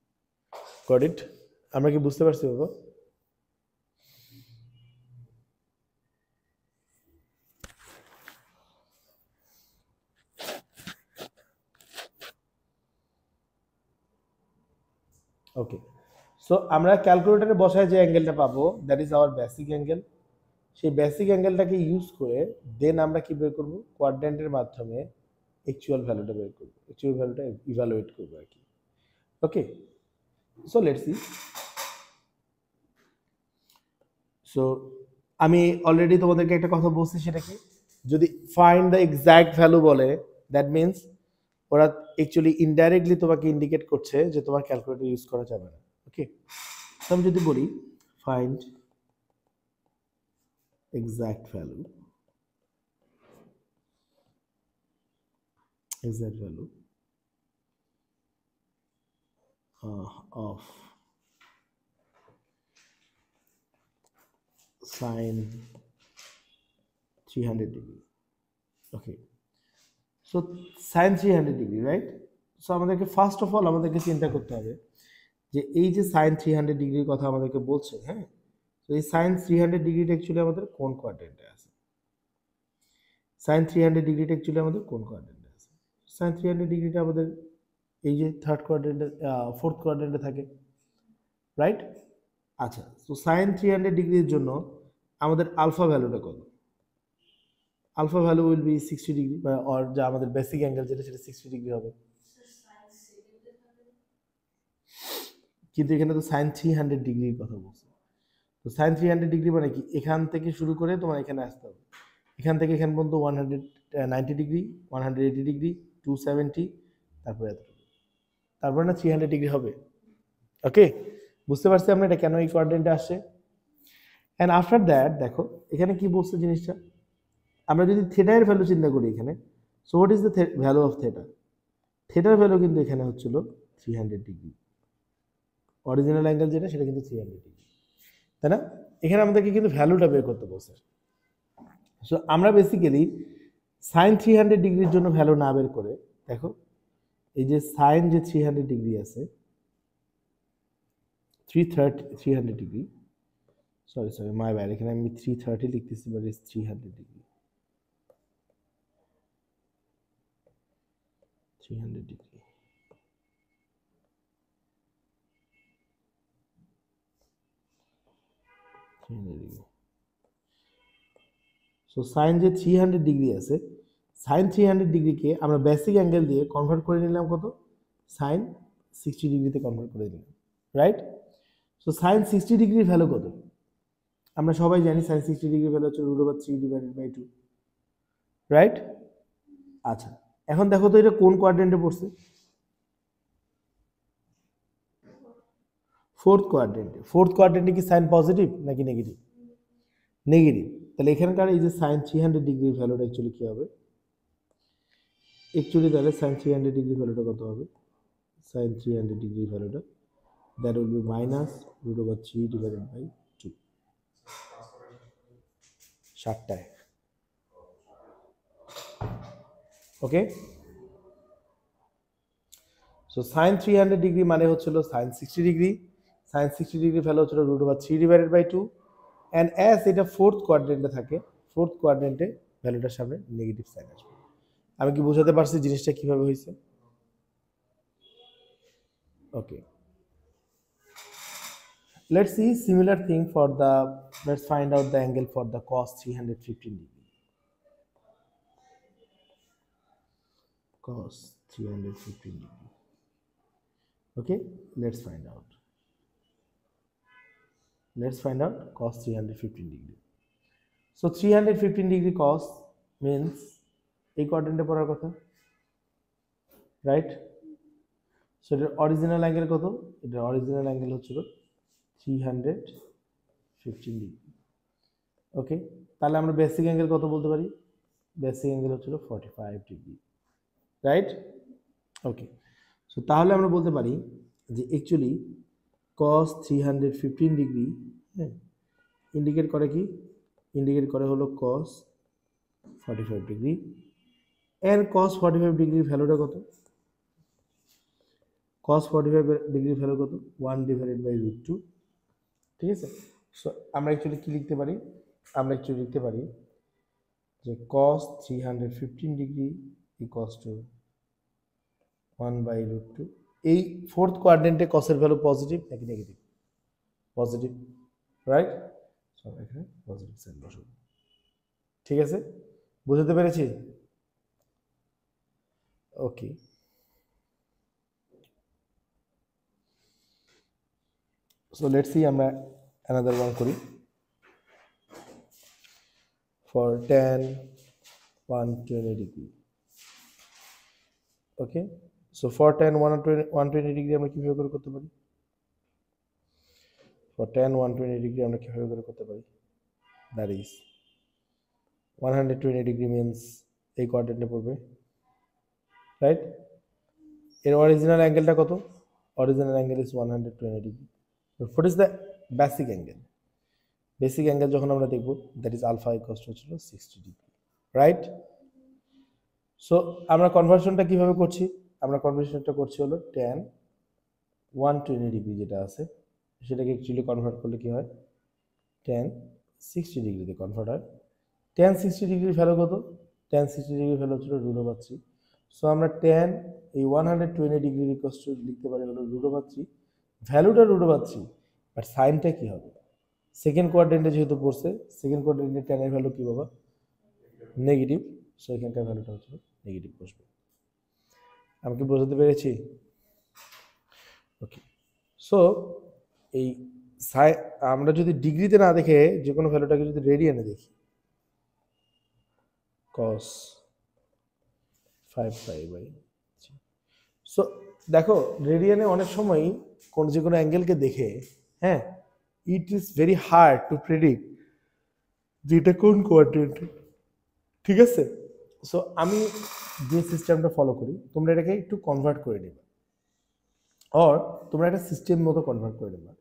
Got it? আমরা কি বুঝতে পারছি বাবা? ওকে, সো আমরা ক্যালকুলেটরে বসায় যে অ্যাঙ্গেলটা পাবো, that is our basic angle. সেই বেসিক অ্যাঙ্গেলটাকে ইউজ করে দেন আমরা কি বের করব? কোয়াড্রেন্টের মাধ্যমে অ্যাকচুয়াল ভ্যালুটা বের করব, অ্যাকচুয়াল ভ্যালুটা ইভালুয়েট করব আর কি। ওকে, সো লেটস সি। সো আমি অলরেডি তোমাদেরকে একটা কথা বলছি, সেটা কি, যদি ফাইন্ড দ্য এক্সাক্ট ভ্যালু বলে, দ্যাট মিনস ওরা অ্যাকচুয়ালি ইনডাইরেক্টলি তোমাকে ইন্ডিকেট করছে যে তোমার ক্যালকুলেটর ইউজ করা যাবে না। ওকে, তো আমি যদি বলি find exact value of sine 300 degree. Okay, so sine 300 degree, right? So আমাদেরকে ফার্স্ট অফ অল আমাদেরকে চিন্তা করতে হবে যে এই যে সাইন 300 ডিগ্রির কথা আমাদেরকে বলছে, হ্যাঁ, তো এই সাইন 300 ডিগ্রিটা অ্যাকচুয়ালি আমাদের কোন কোয়াড্রেন্টে আছে? সাইন 300 ডিগ্রিটা অ্যাকচুয়ালি আমাদের কোন কোয়াড্রেন্টে আছে? সাইন 300 ডিগ্রিটা আমাদের এই যে থার্ড কোয়াড্রেন্টে, ফোর্থ কোয়াড্রেন্টে থাকে, রাইট? আচ্ছা, তো সাইন 300 ডিগ্রির জন্য আমাদের আলফা ভ্যালুটা কত? Alpha value will be 60 degree, বা অর যা আমাদের বেসিক অ্যাঙ্গেল যেটা, সেটা 60 ডিগ্রি হবে। কিন্তু এখানে তো সাইন 300 ডিগ্রির কথা বলছে। তো সাইন 300 ডিগ্রি মানে কি? এখান থেকে শুরু করে তোমার এখানে আসতে হবে, এখান থেকে এখান পর্যন্ত 190 ডিগ্রি, 180 ডিগ্রি, 270, তারপরে এতটুকু, তারপরে না 300 ডিগ্রি হবে। ওকে, বুঝতে পারছি আমরা এটা কেন এই কোয়াড্রেন্টে আসছে। অ্যান্ড আফটার দ্যাট দেখো এখানে কি বলছে জিনিসটা, আমরা যদি থিটার ভ্যালু চিন্তা করি এখানে, so what is the value of theta? থিটার ভ্যালু কিন্তু এখানে হচ্ছিল 300 ডিগ্রি, অরিজিনাল অ্যাঙ্গেল যেটা সেটা কিন্তু 300 ডিগ্রি, তাই না? এখানে আমাদেরকে কিন্তু ভ্যালুটা বের করতে বলছে। সো আমরা বেসিক্যালি সাইন 300 ডিগ্রির জন্য ভ্যালু না বের করে, দেখো এই যে সাইন যে 300 ডিগ্রি আছে, 300 ডিগ্রি, সরি মাই ব্যাড, এখানে আমি 330 লিখতেছি, but is 300 degree, 300 degree. So sine যে 300 ডিগ্রি আছে, সাইন 300 ডিগ্রিকে আমরা বেসিক অ্যাঙ্গেল দিয়ে কনভার্ট করে নিলাম কত? সাইন 60 ডিগ্রিতে কনভার্ট করে দিলাম, রাইট? সো সাইন 60 ডিগ্রির ভ্যালু কত? আমরা সবাই জানি সাইন 60 ডিগ্রির ভ্যালু হচ্ছে √3/2, রাইট? আচ্ছা, এখন দেখো তো এটা কোন কোয়াড্রেন্টে পড়ছে? ফোর্থ কোয়াড্রেন্টে। ফোর্থ কোয়াড্রেন্টে কি সাইন পজিটিভ নাকি নেগেটিভ? নেগেটিভ। তাহলে এখানকার এই যে সাইন 300 ডিগ্রির ভ্যালুটা অ্যাকচুয়ালি কি হবে? অ্যাকচুয়ালি তাহলে সাইন 300 ডিগ্রির ভ্যালুটা কত হবে? সাইন 300 ডিগ্রির ভ্যালুটা that will be minus root over 3 divided by 2 7টায় ওকে সো sin 300 ডিগ্রি মানে হচ্ছিল sin 60 degree sin 60 degree value হচ্ছিল root over 3 divided by 2 and as এটা ফোর্থ কোয়াড্রেন্টে থাকে ফোর্থ কোয়াড্রেন্টে ভ্যালুটার সামনে নেগেটিভ সাইন আসবে আমি কি বোঝাতে পারছি জিনিসটা কিভাবে হয়েছে okay let's see similar thing for the let's find out the angle for the cos 315 degree cos 315 degree okay let's find out cos 315 degree so 315 degree cos means এই কোয়াড্রেন্টে পড়ার কথা রাইট সো এটার অরিজিনাল অ্যাঙ্গেল কত এটার original angle হচ্ছিল 315 degree okay তাহলে আমরা basic angle কত বলতে পারি বেসিক অ্যাঙ্গেল হচ্ছিল 45 ডিগ্রি রাইট ওকে সো তাহলে আমরা বলতে পারি যে অ্যাকচুয়ালি cos 315 ডিগ্রি হ্যাঁ ইন্ডিকেট করে কি ইন্ডিকেট করে হলো cos 45 ডিগ্রি এর cos 45 ডিগ্রির ভ্যালুটা কত cos 45 ডিগ্রির ভ্যালু কত 1 ডিভাইডেড বাই √2 ঠিক আছে সো আমরা অ্যাকচুয়ালি কি লিখতে পারি আমরা অ্যাকচুয়ালি লিখতে পারি যে cos 315 degree equals to 1 by √2 এই ফোর্থ কোয়াড্রেন্টে cos এর ভ্যালু পজিটিভ নাকি নেগেটিভ পজিটিভ রাইট সো এখানে পজিটিভ সাইন বসাবো ঠিক আছে বুঝতে পেরেছি ওকে so let's see আমরা another one করি for tan 120 degree okay so for tan 120 degree আমরা কিভাবে করে করতে পারি for tan 120 degree আমরা কিভাবে করে করতে পারি that is 120 degree means এই কোয়াড্রেন্টে পড়বে রাইট এর অরিজিনাল অ্যাঙ্গেলটা কত original angle is 120 degree what is the basic angle basic angle যখন আমরা দেখব that is alpha equals to 60 degree right so আমরা কনভার্সনটা কিভাবে করছি আমরা কনভার্সনটা করছি হলো tan 120 ডিগ্রি যেটা আছে সেটাকে অ্যাকচুয়ালি কনভার্ট করলে কি হয় tan 60 ডিগ্রিতে কনভার্ট হয় tan 60 ডিগ্রির ভ্যালু কত tan 60 ডিগ্রির ভ্যালু হলো √3 সো আমরা tan এই 120 ডিগ্রি ইকুয়ালস টু লিখতে পারি হলো √3 ভ্যালুটা √3 বাট সাইনটা কি হবে সেকেন্ড কোয়াড্রেন্টে যেহেতু পড়ছে সেকেন্ড কোয়াড্রেন্টে tan এর ভ্যালু কি পাবো নেগেটিভ সো এখানকার ভ্যালুটা হচ্ছে নেগেটিভ বসবে আমি কি বোঝাতে পেরেছি ওকে সো এই আমরা যদি ডিগ্রিতে না দেখে যে কোনো ভ্যালুটাকে যদি রেডিয়ানে দেখি cos 5π/3 সো দেখো রেডিয়ানে অনেক সময় কোন যে কোনো অ্যাঙ্গেলকে দেখে হ্যাঁ it is very hard to predict যে এটা কোন কোয়াড্রেন্টে ঠিক আছে সো আমি যে সিস্টেমটা ফলো করি তোমরা এটাকে একটু কনভার্ট করে নেবে অর তোমরা একটা সিস্টেম মতো কনভার্ট করে নেবে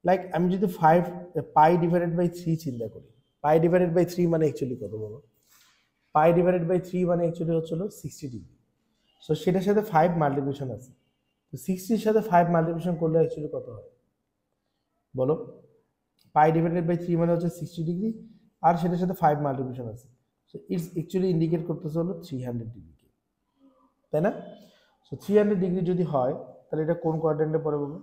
লাইক আমি যদি 5π/3 চিন্তা করি π/3 মানে অ্যাকচুয়ালি কত বলো π/3 মানে অ্যাকচুয়ালি হচ্ছিল 60 ডিগ্রি সো সেটার সাথে 5 মাল্টিপ্লিকেশন আছে তো 60 এর সাথে 5 মাল্টিপ্লিকেশন করলে অ্যাকচুয়ালি কত হয় বলো π/3 মানে হচ্ছে 60 ডিগ্রি আর সেটার সাথে 5 মাল্টিপ্লিকেশন আছে সো ইটস অ্যাকচুয়ালি ইন্ডিকেট করতেছে হলো 300 ডিগ্রি তাই না সো 300 ডিগ্রি যদি হয় তাহলে এটা কোন কোয়াড্রেন্টে পড়ে বলো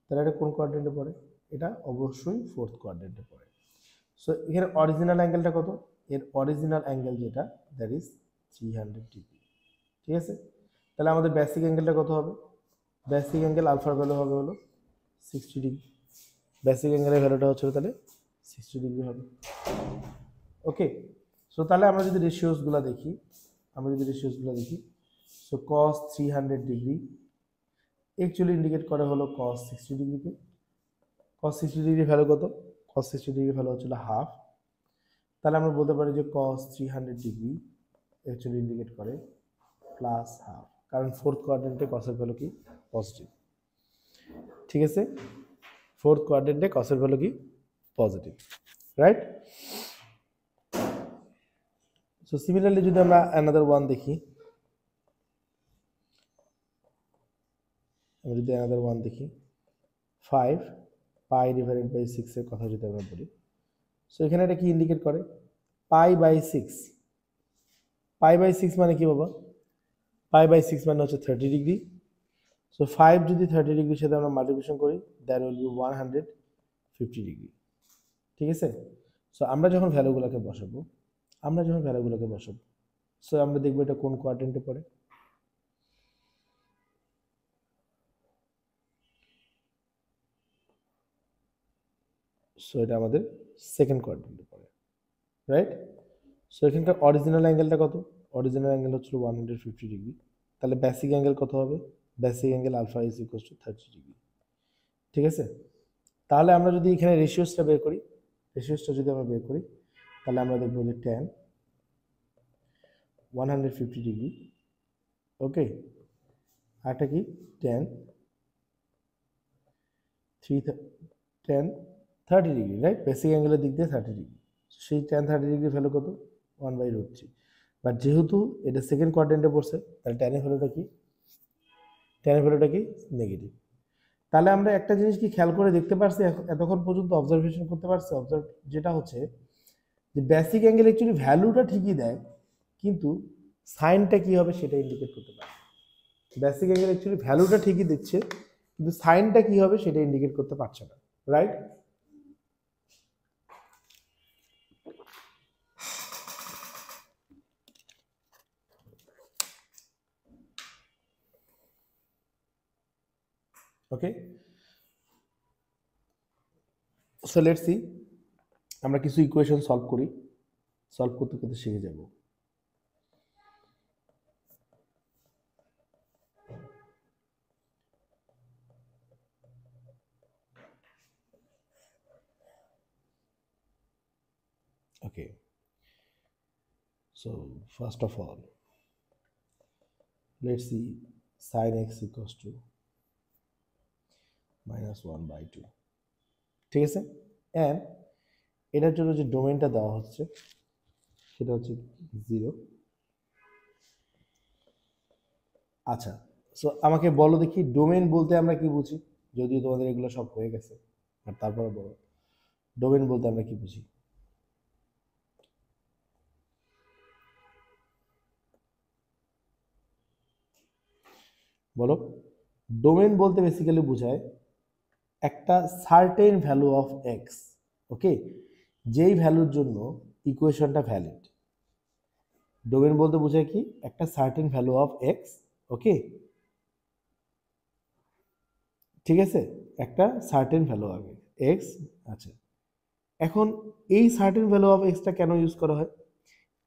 তাহলে এটা কোন কোয়াড্রেন্টে পড়ে এটা অবশ্যই ফোর্থ কোয়াড্রেন্টে পড়ে সো এখানে অরিজিনাল অ্যাঙ্গেলটা কত এর অরিজিনাল অ্যাঙ্গেল যেটা দ্যাট ইজ 300 ডিগ্রি ঠিক আছে তাহলে আমাদের বেসিক অ্যাঙ্গেলটা কত হবে বেসিক অ্যাঙ্গেল আলফার ভ্যালু হবে হলো 60 ডিগ্রি বেসিক অ্যাঙ্গেলের ভ্যালুটা হচ্ছে তাহলে 60 ডিগ্রি হবে ওকে সো তাহলে আমরা যদি রেশিওসগুলো দেখি so cos 300 degree actually indicate করে হলো cos 60 ডিগ্রিকে cos 60 ডিগ্রি ভ্যালু কত cos 60 ডিগ্রি ভ্যালু হচ্ছিল হাফ তাহলে আমরা বলতে পারি যে cos 300 ডিগ্রি অ্যাকচুয়ালি ইন্ডিকেট করে প্লাস হাফ কারণ ফোর্থ কোয়াড্রেন্টে কসের ভ্যালু কি পজিটিভ। ঠিক আছে, ফোর্থ কোয়াড্রেন্টে কসের ভ্যালু কি পজিটিভ, রাইট? সো সিমিলারলি যদি আমরা অ্যানাদার ওয়ান দেখি, যদি অ্যানাদার ওয়ান দেখি 5 পাই ডিভাইডেড বাই 6 এর কথা যদি আমরা বলি, সো এখানে এটা কি ইন্ডিকেট করে? পাই বাই 6, পাই বাই 6 মানে কি বাবা? পাই বাই 6 মানে হচ্ছে 30 ডিগ্রি। সো 5 যদি 30 ডিগ্রির সাথে আমরা মাল্টিপ্লিকেশন করি, দ্যাট উইল বি 150 ডিগ্রি। ঠিক আছে, সো আমরা যখন ভ্যালুগুলোকে বসাবো, সো আমরা দেখবো এটা কোন কোয়াড্রেন্টে পড়ে। সো এটা আমাদের সেকেন্ড কোয়াড্রেন্টে পড়ে, রাইট? সো এখানকার অরিজিনাল অ্যাঙ্গেলটা কত? অরিজিনাল অ্যাঙ্গেল হচ্ছিল 150 ডিগ্রি। তাহলে বেসিক অ্যাঙ্গেল কত হবে? Basic angle alpha is equal to 30 degree. ঠিক আছে, তাহলে আমরা যদি এখানে রেশিওসটা বের করি, তাহলে আমরা দেখবো যে tan 150 ডিগ্রি, ওকে, আরটা কি tan 30 ডিগ্রি, রাইট? বেসিক অ্যাঙ্গেলের দিক দিয়ে 30 ডিগ্রি। সেই tan 30 ডিগ্রি ভ্যালু কত? 1/√3। বাট যেহেতু এটা সেকেন্ড কোয়াড্রেন্টে পড়ছে, তাহলে tan এর ভ্যালুটা কি? নেগেটিভ। তাহলে আমরা একটা জিনিস কি খেয়াল করে দেখতে পারছি, এতক্ষণ পর্যন্ত অবজারভেশন করতে পারছি, যেটা হচ্ছে যে বেসিক অ্যাঙ্গেল অ্যাকচুয়ালি ভ্যালুটা ঠিকই দেয়, কিন্তু সাইনটা কি হবে সেটা ইন্ডিকেট করতে পারে। বেসিক অ্যাঙ্গেল অ্যাকচুয়ালি ভ্যালুটা ঠিকই দিচ্ছে, কিন্তু সাইনটা কি হবে সেটা ইন্ডিকেট করতে পারছে না, right? Okay, so let's see, আমরা কিছু ইকুয়েশন সলভ করতে করতে শিখে যাব। ওকে, so first of all, let's see sin x equals to -1/2। ঠিক আছে, অ্যান্ড এটার জন্য যে ডোমেনটা দেওয়া হচ্ছে সেটা হচ্ছে 0। আচ্ছা, সো আমাকে বলো দেখি ডোমেন বলতে আমরা কি বুঝি? যদিও তোমাদের এগুলো সব হয়ে গেছে, আর তারপরে বলো ডোমেন বলতে আমরা কি বুঝি? বলো। ডোমেন বলতে বেসিক্যালি বোঝায় একটা সার্টেন ভ্যালু অফ এক্স, ওকে, যেই ভ্যালুর জন্য ইকুয়েশনটা ভ্যালিড। ডোমেন বলতে বোঝায় কি? একটা সার্টেন ভ্যালু অফ এক্স, ওকে, ঠিক আছে, একটা সার্টেন ভ্যালু আগে এক্স। আচ্ছা, এখন এই সার্টেন ভ্যালু অফ এক্সটা কেন ইউজ করা হয়?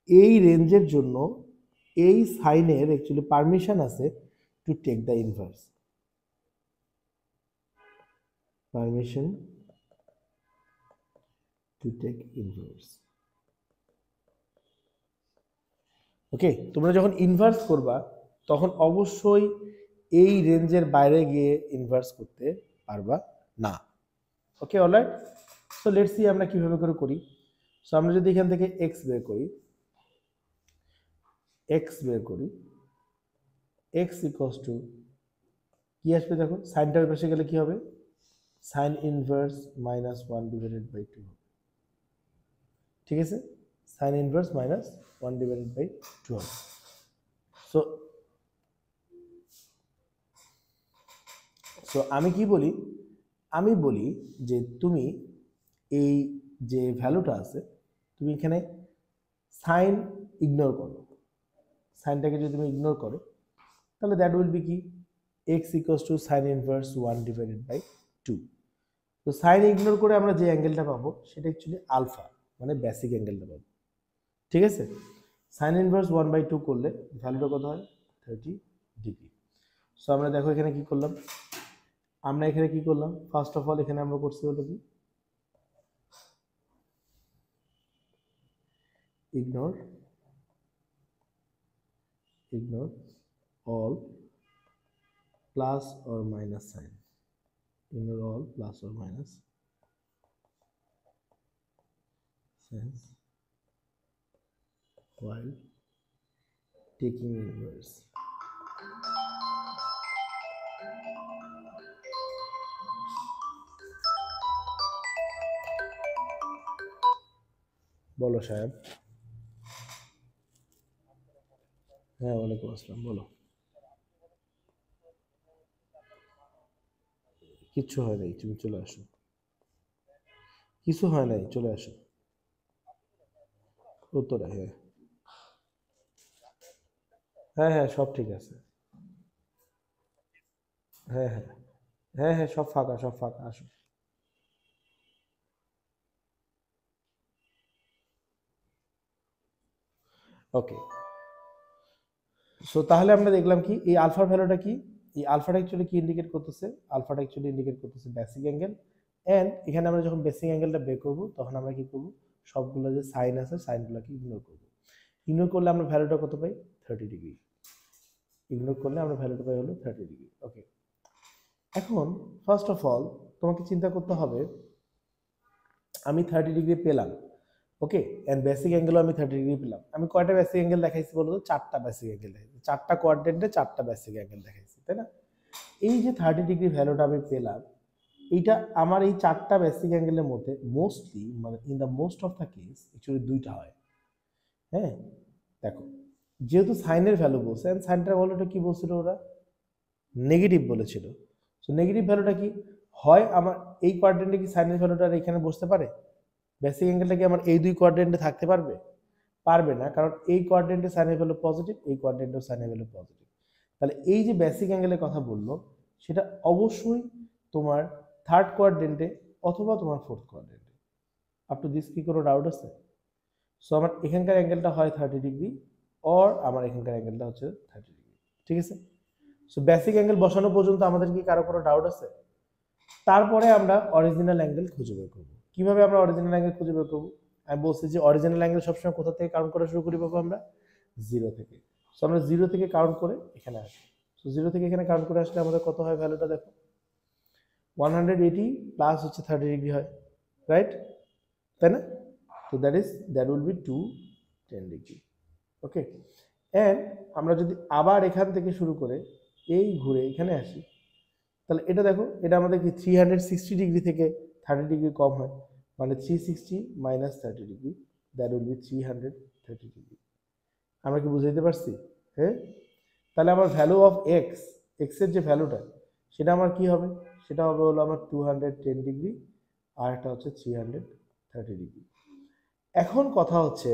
এই রেঞ্জের জন্য এই সাইনের অ্যাকচুয়ালি পারমিশন আছে to take the inverse, permission to take inverse. Okay, তোমরা যখন ইনভার্স করবা তখন অবশ্যই এই রেঞ্জের বাইরে গিয়ে ইনভার্স করতে পারবা না। ওকে, অলরাইট। সো লেটস সি আমরা কিভাবে করে করি। সো আমরা যদি এখান থেকে এক্স বের করি, এক্স ইকুয়ালস টু কি আসবে দেখো, সাইনটার পাশে গেলে কি হবে? সাইন ইনভার্স -1/2 হবে। ঠিক আছে, সাইন ইনভার্স -1/2 হবে। সো সো আমি কি বলি? আমি বলি যে তুমি এই যে ভ্যালুটা আছে, তুমি এখানে সাইন ইগনোর করো, সাইনটাকে যদি তুমি ইগনোর করো তাহলে দ্যাট উইল বি কি? X equals to sign inverse 1/2। তো সাইন ইগনোর করে আমরা যে অ্যাঙ্গেলটা পাবো সেটা অ্যাকচুয়ালি আলফা, মানে বেসিক অ্যাঙ্গেলটা পাবো। ঠিক আছে, সাইন ইনভার্স 1/2 করলে ভ্যালুটা কত হয়? 30 ডিগ্রি। সো আমরা দেখো এখানে কি করলাম, ফার্স্ট অফ অল এখানে আমরা করছি হলো কি, ignore all plus or minus sign. Ignore all plus or minus signs while taking inverse. বলো সাহেব। হ্যাঁ, ওয়ালাইকুম আসসালাম, বলো। কিচ্ছু হয় নাই, তুমি চলে আসো। কিছু হয় নাই, চলে আসো উত্তরে। হ্যাঁ হ্যাঁ হ্যাঁ, সব ঠিক আছে। হ্যাঁ হ্যাঁ হ্যাঁ হ্যাঁ, সব ফাঁকা, সব ফাঁকা, আসো। ওকে, সো তাহলে আমরা দেখলাম কি এই আলফার ভ্যালুটা কি, এই আলফাটা অ্যাকচুয়ালি কি ইন্ডিকেট করতেছে, আলফাটা অ্যাকচুয়ালি ইন্ডিকেট করতেছে বেসিক অ্যাঙ্গেল। এন্ড এখানে আমরা যখন বেসিক অ্যাঙ্গেলটা বের করব তখন আমরা কি করব, সবগুলো যে সাইন আছে সাইনগুলোকে ইগনোর করব। ইগনোর করলে আমরা ভ্যালুটা কত পাই, 30 ডিগ্রি। ইগনোর করলে আমরা ভ্যালুটা পাই হলো 30 ডিগ্রি। ওকে, এখন ফার্স্ট অফ অল তোমাকে চিন্তা করতে হবে, আমি 30 ডিগ্রি পেলাম, ওকে, এন্ড বেসিক অ্যাঙ্গেলও আমি 30 ডিগ্রি পেলাম। আমি কয়টা বেসিক অ্যাঙ্গেল দেখাইছি বলতো, চারটা বেসিক অ্যাঙ্গেল দেখাইছি, চারটা কোয়াড্রেন্টে চারটা বেসিক অ্যাঙ্গেল দেখাইছি, তাই না? এই যে 30 ডিগ্রি ভ্যালুটা আমি পেলাম, এইটা আমার এই চারটা বেসিক অ্যাঙ্গেলের মধ্যে মোস্টলি, মানে in the most of the case actually দুইটা হয়। হ্যাঁ, দেখো, যেহেতু সাইনের ভ্যালু বলছে, সাইনটার ভ্যালুটা কি বলছিল ওরা, নেগেটিভ বলেছিল। সো নেগেটিভ ভ্যালুটা কি হয়, আমার এই কোয়াড্রেন্টে কি সাইনের ভ্যালুটা এখানে বসতে পারে? বেসিক অ্যাঙ্গেলটা কি আমার এই দুই কোয়াড্রেন্টে থাকতে পারবে? পারবে না, কারণ এই কোয়াড্রেন্টে সাইনের ভ্যালু পজিটিভ, এই কোয়াড্রেন্টেও সাইনের ভ্যালু পজিটিভ। তাহলে এই যে বেসিক অ্যাঙ্গেলের কথা বললো, সেটা অবশ্যই তোমার থার্ড কোয়াড্রেন্টে অথবা তোমার ফোর্থ কোয়াড্রেন্টে। আপ টু দিস কি কোনো ডাউট আছে? সো আমার এখানকার অ্যাঙ্গেলটা হয় 30 ডিগ্রি, অর আমার এখানকার অ্যাঙ্গেলটা হচ্ছে 30 ডিগ্রি। ঠিক আছে, সো বেসিক অ্যাঙ্গেল বসানো পর্যন্ত আমাদের কি কারো কোনো ডাউট আছে? তারপরে আমরা অরিজিনাল অ্যাঙ্গেল খুঁজে বের করবো। কিভাবে আমরা অরিজিনাল অ্যাঙ্গেল খুঁজে বের করবো? আমি বলছি যে অরিজিনাল অ্যাঙ্গেল সবসময় কোথা থেকে কাউন্ট করা শুরু করি বাবা, আমরা জিরো থেকে। সো আমরা জিরো থেকে কাউন্ট করে এখানে আসি। সো জিরো থেকে এখানে কাউন্ট করে আসলে আমাদের কত হয় ভ্যালুটা দেখো, 180 প্লাস হচ্ছে 30 ডিগ্রি হয়, রাইট? তাই না? তো that will B 210 degree. Okay, and আমরা যদি আবার এখান থেকে শুরু করে এই ঘুরে এখানে আসি, তাহলে এটা দেখো, এটা আমাদের কি 360 ডিগ্রি থেকে 30 ডিগ্রি কম হয়, মানে 360 minus 30 degree, that will B 330 degree. আমরা কি বুঝাইতে পারছি? হ্যাঁ, তাহলে আমার ভ্যালু অফ এক্স, এক্সের যে ভ্যালুটা, সেটা আমার কি হবে, সেটা হবে হলো আমার 210 ডিগ্রি, আর একটা হচ্ছে 330 ডিগ্রি। এখন কথা হচ্ছে,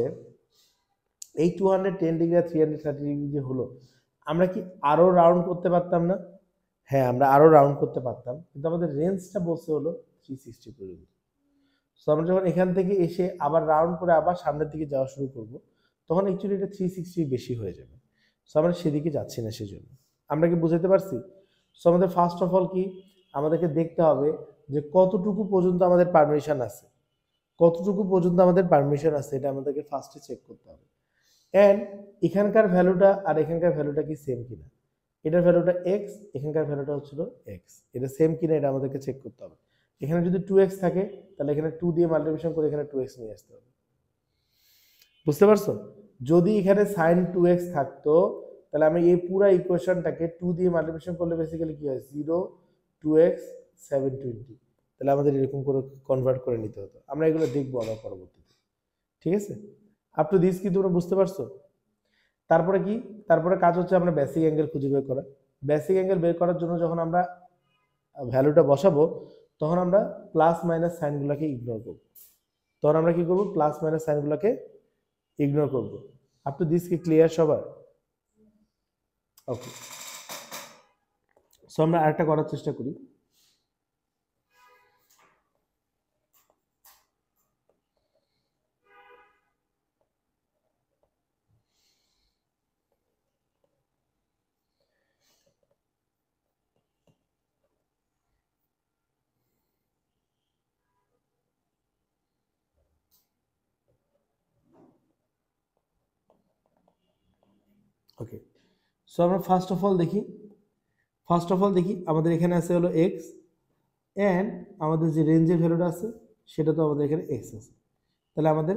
এই 210 ডিগ্রি আর 330 ডিগ্রি যে হলো, আমরা কি আরো রাউন্ড করতে পারতাম না? হ্যাঁ, আমরা আরো রাউন্ড করতে পারতাম, কিন্তু আমাদের রেঞ্জটা বলছে হলো 360 পর্যন্ত। সো আমরা যখন এখান থেকে এসে আবার রাউন্ড করে আবার সামনের দিকে যাওয়া শুরু করব, তখন অ্যাকচুয়ালি এটা 360 বেশি হয়ে যাবে। সো আমরা সেদিকে যাচ্ছি না সেজন্য। আমরা কি বুঝাতে পারছি? সো আমাদের ফার্স্ট অফ অল কি, আমাদেরকে দেখতে হবে যে কতটুকু পর্যন্ত আমাদের পারমিশন আছে, কতটুকু পর্যন্ত আমাদের পারমিশন আছে, এটা আমাদেরকে ফার্স্টে চেক করতে হবে। অ্যান্ড এখানকার ভ্যালুটা আর এখানকার ভ্যালুটা কি সেম কিনা, এটার ভ্যালুটা এক্স, এখানকার ভ্যালুটা হচ্ছিল এক্স, এটা সেম কিনা এটা আমাদেরকে চেক করতে হবে। এখানে যদি 2x থাকে, তাহলে এখানে 2 দিয়ে মাল্টিপ্লিকেশন করে এখানে 2x নিয়ে আসতে হবে। বুঝতে পারছো? যদি এখানে সাইন 2x থাকতো, তাহলে আমি এই পুরো ইকুয়েশনটাকে 2 দিয়ে মাল্টিপ্লিকেশন করলে বেসিক্যালি কি হয়, 0 2x 720। তাহলে আমাদের এরকম করে কনভার্ট করে নিতে হতো। আমরা এগুলো দেখবো আবার পরবর্তীতে। ঠিক আছে, আপ টু দিস কি তোমরা বুঝতে পারছো? তারপরে কি, তারপরে কাজ হচ্ছে আমরা বেসিক অ্যাঙ্গেল খুঁজে বের করা। বেসিক অ্যাঙ্গেল বের করার জন্য যখন আমরা ভ্যালুটা বসাবো, তখন আমরা প্লাস মাইনাস সাইনগুলোকে ইগনোর করব। তখন আমরা কি করব, প্লাস মাইনাস সাইনগুলোকে ইগনোর করব। আপ টু দিস কি ক্লিয়ার সবার? ওকে, সো আমরা আরেকটা করার চেষ্টা করি। ওকে, সো আমরা ফার্স্ট অফ অল দেখি আমাদের এখানে আছে হলো এক্স, অ্যান্ড আমাদের যে রেঞ্জের ভ্যালুটা আছে সেটা তো আমাদের এখানে এক্স আছে, তাহলে আমাদের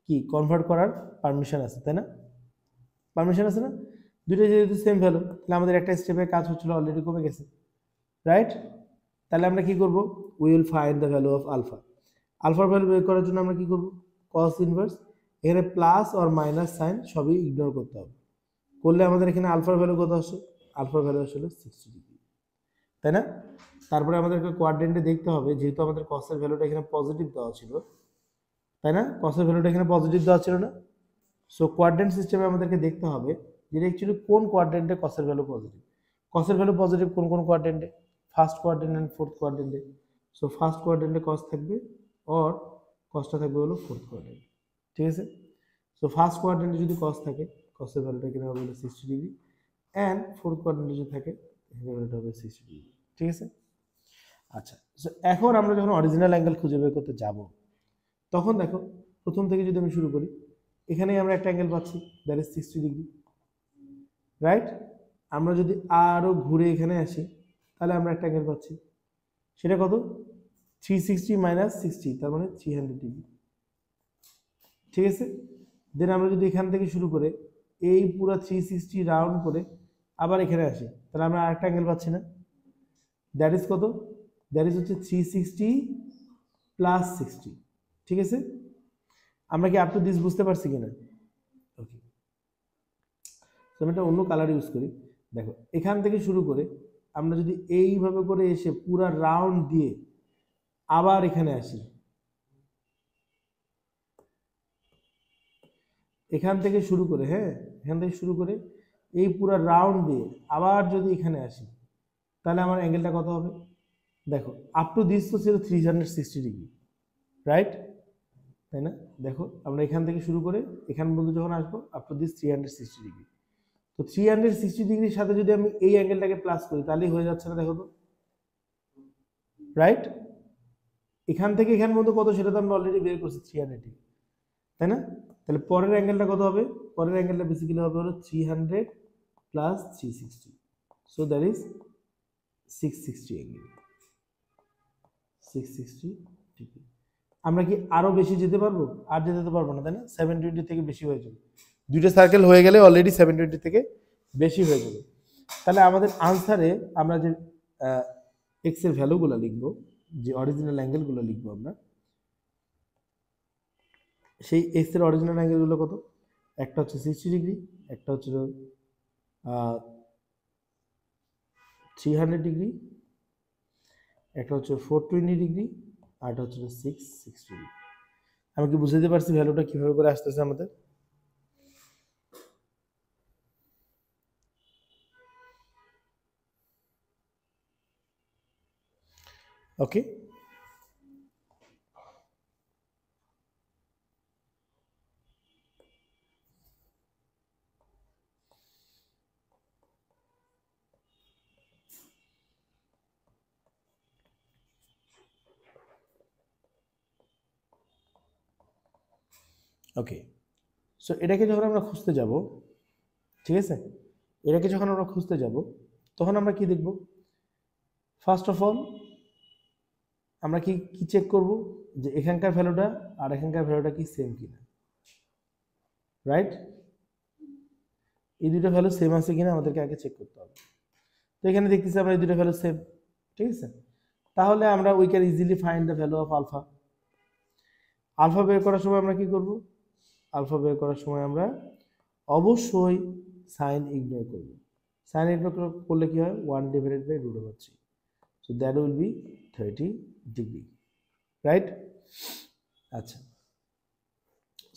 কি কনভার্ট করার পারমিশন আছে, তাই না? পারমিশন আছে না? দুটো যেহেতু সেম ভ্যালু, তাহলে আমাদের একটা স্টেপের কাজ হচ্ছিল অলরেডি কমে গেছে, রাইট? তাহলে আমরা কি করব? We will find the value of alpha. আলফার ভ্যালু বের করার জন্য আমরা কি করব? কস ইনভার্স, এখানে প্লাস অর মাইনাস সাইন সবই ইগনোর করতে হবে। করলে আমাদের এখানে আলফার ভ্যালু কত আসে? আলফার ভ্যালু আসলে 60 ডিগ্রি, তাই না? তারপরে আমাদেরকে কোয়াড্রেন্টে দেখতে হবে, যেহেতু আমাদের কসের ভ্যালুটা এখানে পজিটিভ দেওয়া ছিল, তাই না? কসের ভ্যালুটা এখানে পজিটিভ দেওয়া ছিল না? সো কোয়াড্রেন্ট সিস্টেমে আমাদেরকে দেখতে হবে যে অ্যাকচুয়ালি কোন কোয়াড্রেন্টে কসের ভ্যালু পজিটিভ। কসের ভ্যালু পজিটিভ কোন কোন কোয়াড্রেন্টে? ফার্স্ট কোয়াড্রেন্ট এন্ড ফোর্থ কোয়াড্রেন্টে। সো ফার্স্ট কোয়াড্রেন্টে কস থাকবে, অর কসটা থাকবে হলো ফোর্থ কোয়াড্রেন্টে, ঠিক আছে? সো ফার্স্ট কোয়াড্রেন্টে যদি কস থাকে, কসের ভ্যালুটা এখানে হবে 60 ডিগ্রি, অ্যান্ড ফোর্থ কোয়াড্রেন্টে যদি থাকে এখানে ভ্যালুটা হবে 60 ডিগ্রি, ঠিক আছে? আচ্ছা, সো এখন আমরা যখন অরিজিনাল অ্যাঙ্গেল খুঁজে বের করতে যাব, তখন দেখো প্রথম থেকে যদি আমি শুরু করি, এখানেই আমরা একটা অ্যাঙ্গেল পাচ্ছি, দ্যাট ইজ 60 ডিগ্রি, রাইট? আমরা যদি আরও ঘুরে এখানে আসি, তাহলে আমরা একটা অ্যাঙ্গেল পাচ্ছি, সেটা কত? 360 মাইনাস 60, তার মানে 300 ডিগ্রি, ঠিক আছে? দেন আমরা যদি এখান থেকে শুরু করে এই পুরো 360 রাউন্ড করে আবার এখানে আসি, তাহলে আমরা আরেকটা অ্যাঙ্গেল পাচ্ছি না? দ্যাট ইজ কত? দ্যাট ইজ হচ্ছে 360 প্লাস 60, ঠিক আছে? আমরা কি আপ টু দিস বুঝতে পারছি কিনা? ওকে, আমি একটা অন্য কালার ইউজ করি। দেখো এখান থেকে শুরু করে আমরা যদি এইভাবে করে এসে পুরো রাউন্ড দিয়ে আবার এখানে আসি, এখান থেকে শুরু করে, হ্যাঁ, এখান থেকে শুরু করে এই পুরো রাউন্ড দিয়ে আবার যদি এখানে আসি, তাহলে আমার অ্যাঙ্গেলটা কত হবে? দেখো আপ টু দিস তো ছিল 360 ডিগ্রি, রাইট? তাই না? দেখো আমরা এখান থেকে শুরু করে এখান পর্যন্ত যখন আসবো, আপ টু দিস 360 ডিগ্রি। তো 360 ডিগ্রির সাথে যদি আমি এই অ্যাঙ্গেলটাকে প্লাস করি, তাহলেই হয়ে যাচ্ছে না? দেখো তো, রাইট? এখান থেকে এখান পর্যন্ত কত সেটা তো আমরা অলরেডি বের করছি 300 ডিগ্রি, তাই না? তাহলে পরের অ্যাঙ্গেলটা কত হবে? পরের অ্যাঙ্গেলটা বেসিক্যালি হবে হলো 300 plus 360, so that is 660 angle, 660 degree. আমরা কি আরো বেশি যেতে পারবো? আর যেতে পারবো না, তাই না? 720 থেকে বেশি হয়ে যাবে, দুইটা সার্কেল হয়ে গেলে অলরেডি 720 থেকে বেশি হয়ে যাবে। তাহলে আমাদের আনসারে আমরা যে এক্স এর ভ্যালুগুলো লিখবো, যে অরিজিনাল অ্যাঙ্গেলগুলো লিখবো আমরা, সেই এক্স এর অরিজিনাল অ্যাঙ্গেলগুলো কত? একটা হচ্ছে 60 ডিগ্রি, একটা হচ্ছে 300 ডিগ্রি, একটা হচ্ছে 420 ডিগ্রি, আর একটা হচ্ছে 660 ডিগ্রি। আমি কি বুঝতে পারছি ভ্যালুটা কিভাবে করে আসতেছে আমাদের? ওকে, ওকে। সো এটাকে যখন আমরা খুঁজতে যাব, ঠিক আছে, এটাকে যখন আমরা খুঁজতে যাব, তখন আমরা কি দেখব? ফার্স্ট অফ অল আমরা কি কি চেক করব? যে এখানকার ভ্যালুটা আর এখানকার ভ্যালুটা কি সেম কিনা, রাইট? এই দুটো ভ্যালু সেম আছে কিনা আমাদেরকে আগে চেক করতে হবে। তো এখানে দেখতেছি আমরা এই দুটো ভ্যালু সেম, ঠিক আছে? তাহলে আমরা we can easily find the value of alpha. Alpha বের করার সময় আমরা কি করব? আলফা বের করার সময় আমরা অবশ্যই সাইন ইগনোর করব। সাইন ইগনোর করলে কি হয়? 1/√3, so that will B 30 degree, right? আচ্ছা,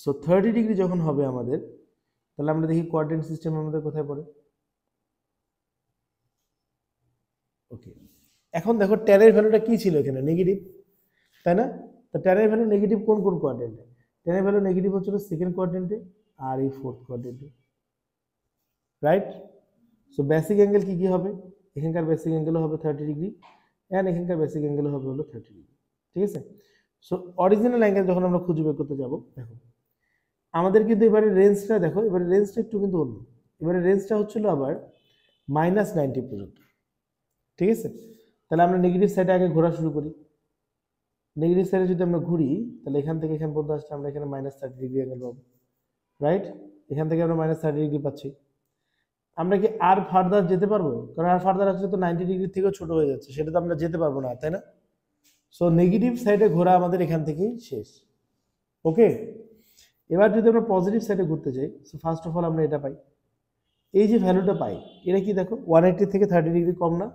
সো 30 ডিগ্রি যখন হবে আমাদের, তাহলে আমরা দেখি কোয়াড্রেন্ট সিস্টেম আমাদের কোথায় পড়ে। ওকে, এখন দেখো ট্যানের ভ্যালুটা কি ছিল এখানে? নেগেটিভ, তাই না? তো ট্যানের ভ্যালু নেগেটিভ কোন কোন কোয়াড্রেন্টে? ট্যানের ভ্যালু নেগেটিভ হচ্ছিল সেকেন্ড কোয়াড্রেন্টে আর এই ফোর্থ কোয়াড্রেন্টে, রাইট? সো বেসিক অ্যাঙ্গেল কি কি হবে? এখানকার বেসিক অ্যাঙ্গেলও হবে 30 ডিগ্রি, অ্যান্ড এখানকার বেসিক অ্যাঙ্গেলও হবে হলো 30 ডিগ্রি, ঠিক আছে? সো অরিজিনাল অ্যাঙ্গেল যখন আমরা খুঁজে বের করতে যাব, দেখো আমাদের কিন্তু এবারে রেঞ্জটা দেখো, এবারে রেঞ্জটা একটু কিন্তু অন্য। এবারে রেঞ্জটা হচ্ছিল আবার -90 পর্যন্ত। ঠিক আছে, তাহলে আমরা নেগেটিভ সাইডে আগে ঘোরা শুরু করি। নেগেটিভ সাইডে যদি আমরা ঘুরি তাহলে এখান থেকে এখান পর্যন্ত আসলে আমরা এখানে -30 ডিগ্রি অ্যাঙ্গেল পাবো, রাইট? এখান থেকে আমরা -30 ডিগ্রি পাচ্ছি। আমরা কি আর ফার্দার যেতে পারবো? কারণ আর ফার্দার আসলে তো 90 ডিগ্রি থেকেও ছোট হয়ে যাচ্ছে, সেটা তো আমরা যেতে পারবো না, তাই না? সো নেগেটিভ সাইডে ঘোরা আমাদের এখান থেকেই শেষ। ওকে, এবার যদি আমরা পজিটিভ সাইডে ঘুরতে চাই, সো ফার্স্ট অফ অল আমরা এটা পাই, এই যে ভ্যালুটা পাই, এটা কি দেখো 180 থেকে 30 ডিগ্রি কম না?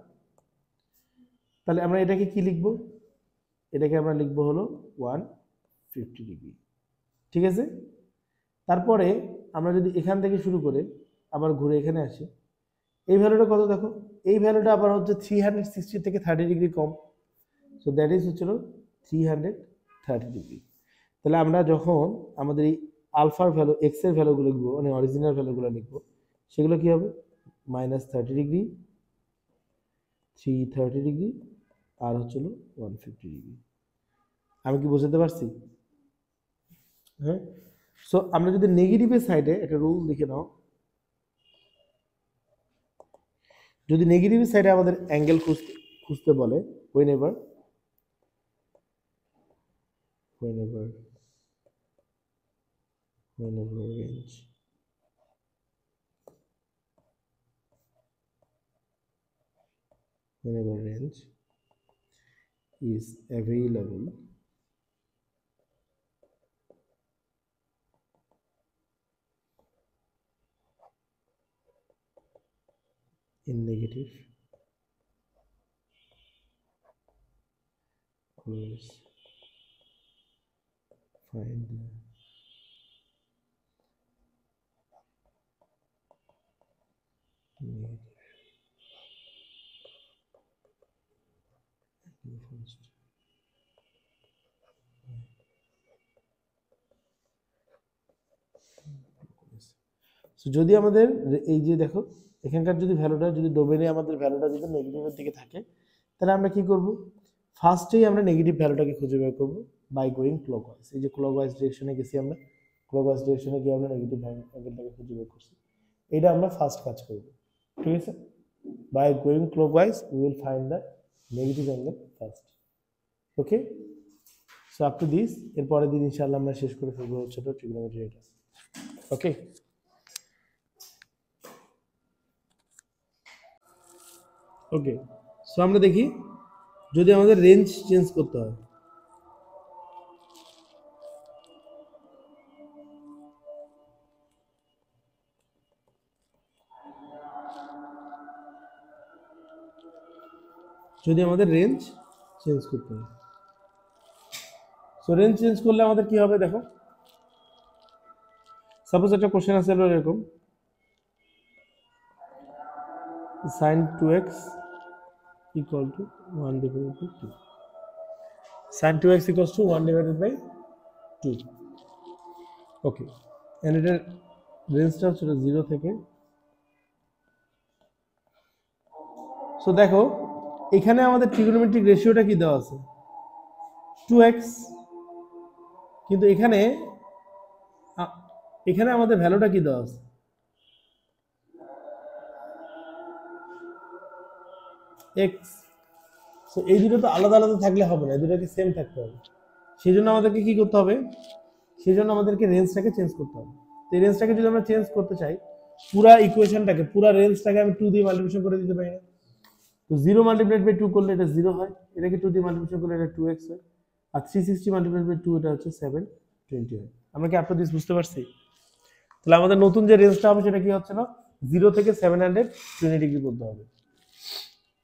তাহলে আমরা এটাকে কি লিখবো? এটাকে আমরা লিখবো হলো 150 ডিগ্রি। ঠিক আছে, তারপরে আমরা যদি এখান থেকে শুরু করে আবার ঘুরে এখানে আসি, এই ভ্যালুটা কত দেখো? এই ভ্যালুটা আবার হচ্ছে 360 থেকে 30 degree com. So that is হচ্ছিল 330 ডিগ্রি। তাহলে আমরা যখন আমাদের এই আলফার ভ্যালু, এক্স এর ভ্যালুগুলো লিখবো, মানে অরিজিনাল ভ্যালুগুলো লিখবো, সেগুলো কি হবে? -30 ডিগ্রি, 330 ডিগ্রি, আর হচ্ছিল 150 ডিগ্রি। আমি কি বোঝাতে পারছি? হ্যাঁ। সো আমরা যদি নেগেটিভের সাইডে একটা রুল লিখে নাও, যদি নেগেটিভ সাইডে আমাদের অ্যাঙ্গেল খুঁজতে বলে, whenever range is available in negative, always find the negative first. So যদি আমাদের এই যে দেখো এখানকার যদি ভ্যালুটা, যদি ডোমেনে আমাদের ভ্যালুটা যদি নেগেটিভের দিকে থাকে, তাহলে আমরা কি করব? ফার্স্টেই আমরা নেগেটিভ ভ্যালুটাকে খুঁজে বের করব বাই গোয়িং ক্লকওয়াইজ। এই যে ক্লকওয়াইজ ডিরেকশনে গেছি আমরা, ক্লকওয়াইজ ডিরেকশনে গিয়ে আমরা নেগেটিভ অ্যাঙ্গেলটাকে খুঁজে বের করছি। এটা আমরা ফার্স্ট কাজ করব, ঠিক আছে? By going clockwise we will find the negative angle first. Okay, so up to this, এর পরের দিন ইনশাআল্লাহ আমরা শেষ করে ফেলবো হচ্ছে তো ট্রিগোনোমেট্রি এটা। ওকে, ওকে, সো আমরা দেখি যদি আমাদের রেঞ্জ চেঞ্জ করতে হয়, যদি আমাদের রেঞ্জ চেঞ্জ করতে হয়, সো রেঞ্জ চেঞ্জ করলে আমাদের কি হবে দেখো। সাপোজ একটা কোশ্চেন আছে এরকম, sin 2x equal to 1 divided by 2, sin 2x equals to 1 divided by 2. Okay, and এটার রেঞ্জটা হচ্ছে 0 থেকে, সো দেখো এখানে আমাদের ট্রিগোনোমেট্রিক রেশিওটা কি দেওয়া আছে? 2x, কিন্তু এখানে আমাদের ভ্যালুটা কি দেওয়া আছে? x। সো এই দুটো তো আলাদা আলাদা থাকলে হবে না, এই দুটোকে সেম থাকতে হবে। সেই জন্য আমাদেরকে কি করতে হবে? সেই জন্য আমাদেরকে রেঞ্জটাকে চেঞ্জ করতে হবে। তো এই রেঞ্জটাকে যদি আমরা চেঞ্জ করতে চাই, পুরা ইকুয়েশনটাকে, পুরা রেঞ্জটাকে আমি 2 দিয়ে মাল্টিপ্লিকেশন করে দিতে পারি না? তো 0 মাল্টিপ্লাইড বাই 2 করলে এটা 0 হয়, এটাকে 2 দিয়ে মাল্টিপ্লিকেশন করলে এটা 2x হয়, আর 360 মাল্টিপ্লাইড বাই 2 এটা হচ্ছে 720 হয়। আমরা কি আফটার দিস বুঝতে পারছি? তাহলে আমাদের নতুন যে রেঞ্জটা হবে সেটা কি হচ্ছে না, 0 থেকে 720 ডিগ্রি পর্যন্ত হবে।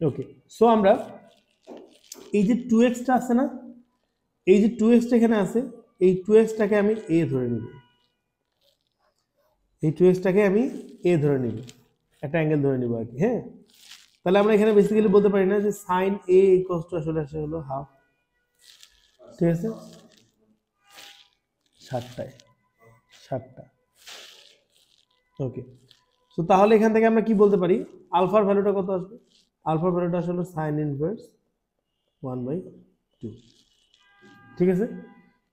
ওকে, সো আমরা এই যে 2x টা আছে না, এই যে 2x টা এখানে আছে, এই 2x টাকে আমি a ধরে নিব, এই 2x টাকে আমি a ধরে নিব, একটা অ্যাঙ্গেল ধরে নিব আর কি। হ্যাঁ, তাহলে আমরা এখানে বেসিক্যালি বলতে পারি না যে sin a ইকুয়ালস টু আসলে আসে হলো হাফ, ঠিক আছে? 60টা। ওকে, সো তাহলে এখান থেকে আমরা কি বলতে পারি? আলফার ভ্যালুটা কত আসবে? আলফার ভ্যালুটা আসলে sin ইনভার্স 1/2, ঠিক আছে?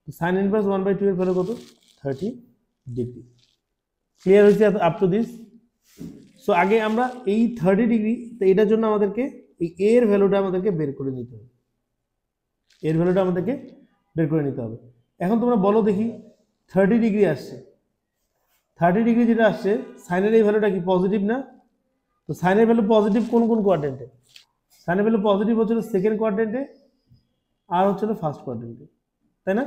তো sin ইনভার্স 1/2 এর ভ্যালু কত? 30 ডিগ্রি। ক্লিয়ার হয়েছে আপ টু দিস? সো আগে আমরা এই 30 ডিগ্রি, তো এটার জন্য আমাদেরকে এই এ এর ভ্যালুটা আমাদেরকে বের করে নিতে হবে, এর ভ্যালুটা আমাদেরকে বের করে নিতে হবে। এখন তোমরা বলো দেখি 30 ডিগ্রি আসছে, 30 ডিগ্রি যেটা আসছে সাইনের এই ভ্যালুটা কি পজিটিভ না? তো সাইনের ভ্যালু পজিটিভ কোন কোন কোয়াড্রেন্টে? সাইনের ভ্যালু পজিটিভ হচ্ছিল সেকেন্ড কোয়াড্রেন্টে আর হচ্ছিল ফার্স্ট কোয়াড্রেন্টে, তাই না?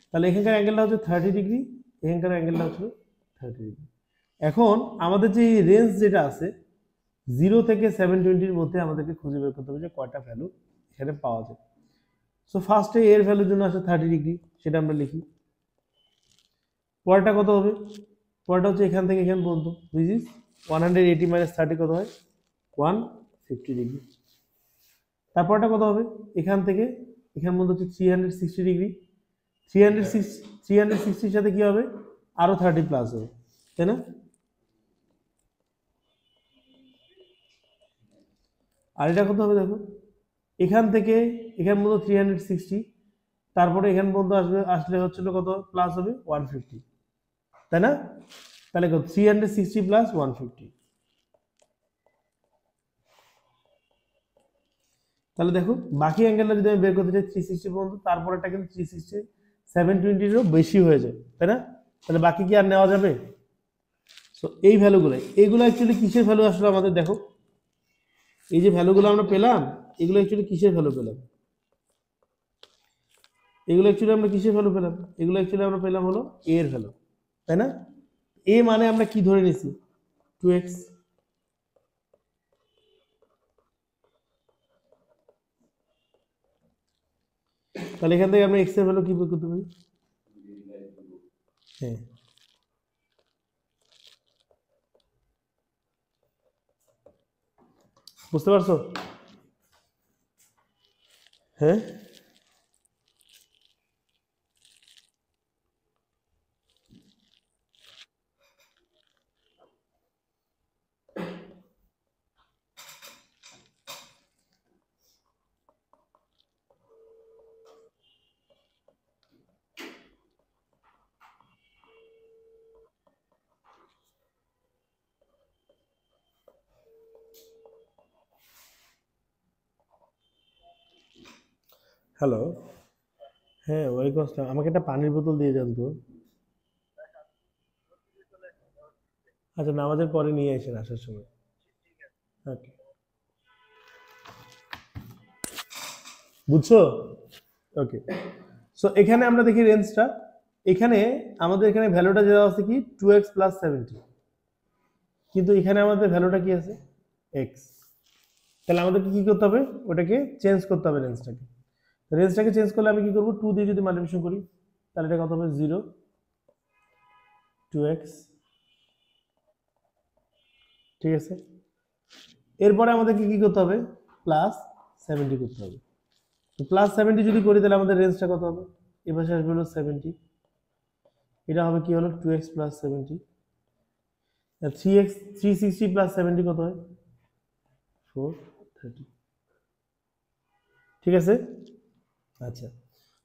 তাহলে এখানকার অ্যাঙ্গেলটা হচ্ছে 30 ডিগ্রি, এখানকার অ্যাঙ্গেলটা হচ্ছে 30 ডিগ্রি। এখন আমাদের যে রেঞ্জ যেটা আছে 0 থেকে 720 মধ্যে আমাদেরকে খুঁজে বের করতে হবে যে কয়টা ভ্যালু এখানে পাওয়া যায়। সো ফার্স্টে এর ভ্যালুর জন্য আছে 30 ডিগ্রি, সেটা আমরা লিখি। পরেরটা কত হবে? পরেরটা হচ্ছে এখান থেকে এখান পর্যন্ত, হুইচ ইজ 180 মাইনাস 30 কত হয়? 150 ডিগ্রি। তারপরটা কত হবে? এখান থেকে এখান পর্যন্ত হচ্ছে 360 ডিগ্রি। 360 সাথে কি হবে? আরো 30 প্লাস হবে, তাই না? আর এটা কত হবে দেখো, এখান থেকে এখান পর্যন্ত 360, তারপরে এখান পর্যন্ত আসলে হচ্ছিল কত প্লাস হবে? 150, তাই না? তাহলে কত? 360 প্লাস 150। তাহলে দেখো বাকি অ্যাঙ্গেলটা যদি আমি বের করতে চাই 360 পর্যন্ত, তারপরেটা কিন্তু 360 720-এরও বেশি হয়ে যায়, তাই না? তাহলে বাকি কি আর নেওয়া যাবে? সো এই ভ্যালুগুলো, এইগুলো অ্যাকচুয়ালি কিসের ভ্যালু আসলে আমাদের দেখো, এই যে ভ্যালুগুলো আমরা পেলাম এগুলো অ্যাকচুয়ালি কিসের ভ্যালু পেলাম? এগুলো অ্যাকচুয়ালি আমরা কিসের ভ্যালু পেলাম? এগুলো অ্যাকচুয়ালি আমরা পেলাম হলো এ এর ভ্যালু, তাই না? এ মানে আমরা কি ধরে নিছি? 2x। তাহলে এখান থেকে আমরা x এর ভ্যালু কি বের করতে পারি? হ্যাঁ, বুঝতে পারছো? হ্যাঁ, হ্যালো, হ্যাঁ ওয়ালাইকুম আসসালাম। আমাকে একটা পানির বোতল দিয়ে যান তো। আচ্ছা, নামাজের পরে নিয়ে আসেন আসার সময়। ওকে, বুঝছো? ওকে, সো এখানে আমরা দেখি রেঞ্জটা, এখানে আমাদের এখানে ভ্যালুটা দেওয়া আছে কি 2x প্লাস 70, কিন্তু এখানে আমাদের ভ্যালুটা কি আছে? x। তাহলে আমাদেরকে কি করতে হবে? ওটাকে চেঞ্জ করতে হবে রেঞ্জটাকে। রেঞ্জটাকে চেঞ্জ করলে আমি কি করবো? 2 দিয়ে যদি মাল্টিপ্লিকেশন করি তাহলে এটা কত হবে? 0 2x, ঠিক আছে? এরপরে আমাদেরকে কি করতে হবে? প্লাস 70 করতে হবে। তো প্লাস 70 যদি করি তাহলে আমাদের রেঞ্জটা কত হবে? এ পাশে আসবে হলো 70, এটা হবে কি হলো 2x প্লাস 70, 3x 360 প্লাস 70 কত হয়? 430, ঠিক আছে? আচ্ছা,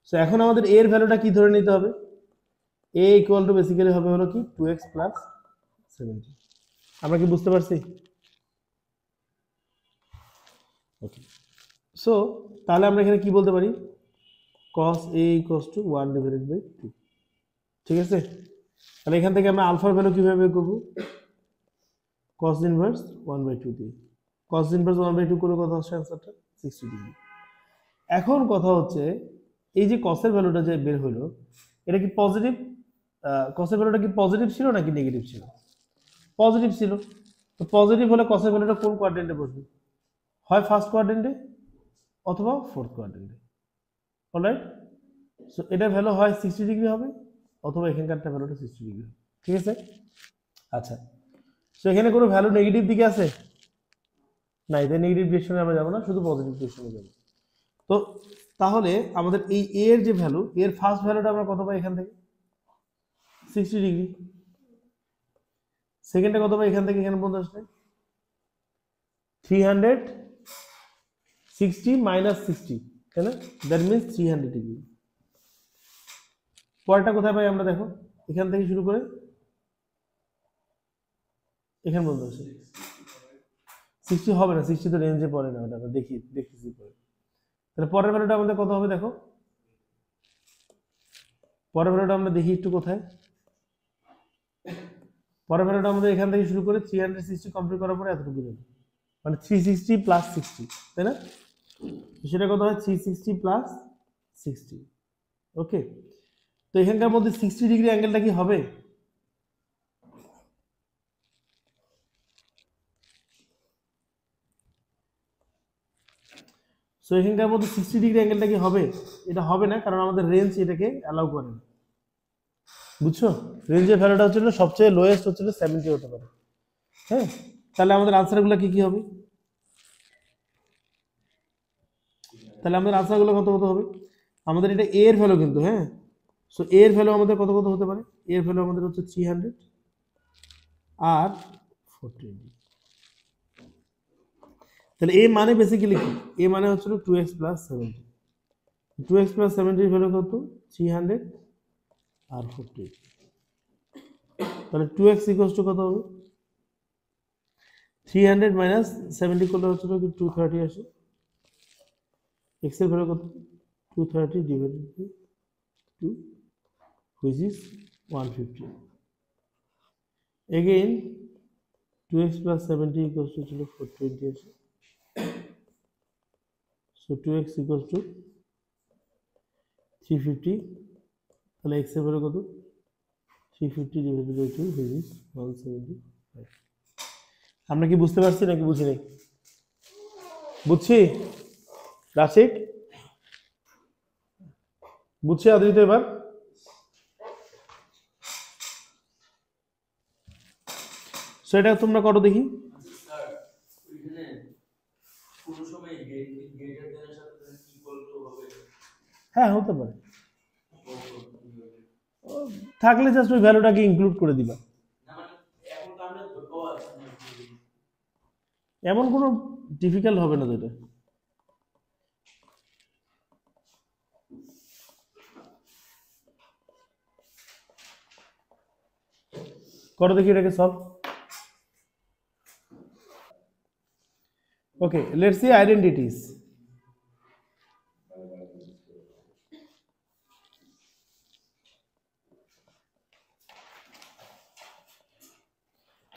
সো এখন আমাদের এর ভ্যালুটা কি ধরে নিতে হবে? এ ইকুয়াল টু বেসিক্যালি হবে হলো কি 2x প্লাস 70। আমরা কি বুঝতে পারছি? ওকে, সো তাহলে আমরা এখানে কি বলতে পারি? cos a equals to 1 divided by 2, ঠিক আছে? তাহলে এখান থেকে আমরা আলফার ভ্যালু কিভাবে বের করব? cos ইনভার্স 1/2 দিয়ে। cos ইনভার্স 1/2 করে কত আসছে অ্যান্সারটা? 60 ডিগ্রি। এখন কথা হচ্ছে এই যে cos এর ভ্যালুটা যে বের হলো এটা কি পজিটিভ? cos এর ভ্যালুটা কি পজিটিভ ছিল নাকি নেগেটিভ ছিল? পজিটিভ ছিল। তো পজিটিভ হলে cos এর ভ্যালুটা কোন কোয়াড্রেন্টে বসবে? হয় ফার্স্ট কোয়াড্রেন্টে অথবা ফোর্থ কোয়াড্রেন্টে, অলরাইট? সো এটার ভ্যালু হয় 60 ডিগ্রি হবে অথবা এখানকারটা ভ্যালুটা 60 ডিগ্রি হবে, ঠিক আছে? আচ্ছা, সো এখানে কোনো ভ্যালু নেগেটিভ দিকে আছে? না, এদের নেগেটিভ ডিরেকশনে আমরা যাবো না, শুধু পজিটিভ ডিরেকশনে যাবো। তো তাহলে আমাদের এই এর যে ভ্যালু, এর ফার্স্ট ভ্যালুটা আমরা কত পাই এখান থেকে? 60 ডিগ্রি। সেকেন্ডে কত পাই এখান থেকে এখানে পর্যন্ত আসলে? 360 মাইনাস 60, তাই না? That means 300 degree. পরেরটা কোথায় পাই আমরা দেখো, এখান থেকে শুরু করে এখানে বলতে হচ্ছে 60 হবে না, 60 তো রেঞ্জে পড়ে না, ওটা আমরা দেখতেছি পরে। তাহলে পরের ভ্যালুটা আমাদের কত হবে দেখো, পরের ভ্যালুটা আমরা দেখি একটু কোথায়। পরের ভ্যালুটা আমাদের এখান থেকে শুরু করে 360 কমপ্লিট করার পরে এতটুকু যাবে, মানে 360 প্লাস 60, তাই না? সেটা কত হয় 360 প্লাস 60। ওকে, তো এখানকার মধ্যে 60 ডিগ্রি অ্যাঙ্গেলটা কি হবে? সো এখানকার মধ্যে 60 ডিগ্রি অ্যাঙ্গেলটা কি হবে? এটা হবে না, কারণ আমাদের রেঞ্জ এটাকে অ্যালাউ করে না। বুঝছো, রেঞ্জের ভ্যালুটা হচ্ছিল সবচেয়ে লোয়েস্ট হচ্ছিল 70 হতে পারে। হ্যাঁ, তাহলে আমাদের আনসারগুলো কি কি হবে? তাহলে আমাদের আনসারগুলো কত কত হবে? আমাদের এটা এ এর ভ্যালু কিন্তু, হ্যাঁ, সো এ এর ভ্যালু আমাদের কত কত হতে পারে? এর ভ্যালু আমাদের হচ্ছে 300 আর 420। তাহলে এ মানে বেসিক্যালি কি? এ মানে হচ্ছিল 2x plus 70। 2x plus 70 value কত? 300 আর 40। তাহলে 2x ইকুয়ালস টু কত হবে? 300 মাইনাস 70 করলে হচ্ছিল কি 230 আসে। x এর ভ্যালু কত? 230 divided by 2, which is 150. Again 2x plus 70 equals to 420 আসে। So 2x equals to 350, তাহলে x এর ভ্যালু কত? 350 divided by 2, which is 175. আমরা কি বুঝতে পারছি নাকি বুঝি নাই? বুঝছি রাশিক? বুঝছি আদৃত এবার? সেটা তোমরা করো দেখি। হ্যাঁ হতে পারে, থাকলে জাস্ট ওই ভ্যালুটাকে ইনক্লুড করে দিবা। এমন কোনো ডিফিকাল্ট হবে না তো এটা। করো দেখি এটাকে solve. Okay, let's see identities.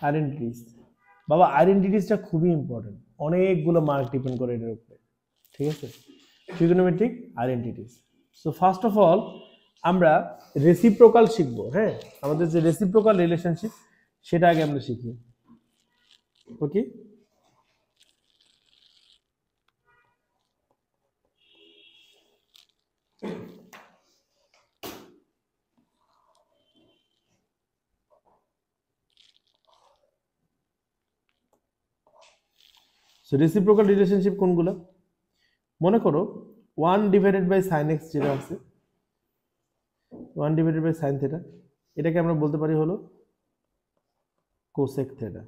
Identities, বাবা আইডেন্টিটিসটা খুবই ইম্পর্টেন্ট, অনেকগুলো মার্ক ডিপেন্ড করে এটার উপরে, ঠিক আছে? Trigonometric identities. So first of all আমরা রেসিপ্রোকাল শিখবো। হ্যাঁ, আমাদের যে রেসিপ্রোকাল রিলেশনশিপ সেটা আগে আমরা শিখি। ওকে, সো রেসিপ্রোকাল রিলেশনশিপ কোনগুলো? মনে করো 1 ডিভাইডেড বাই সাইন এক্স যেটা আছে, 1 ডিভাইডেড বাই সাইন থেটা, এটাকে আমরা বলতে পারি হলো কোসেক থেটা,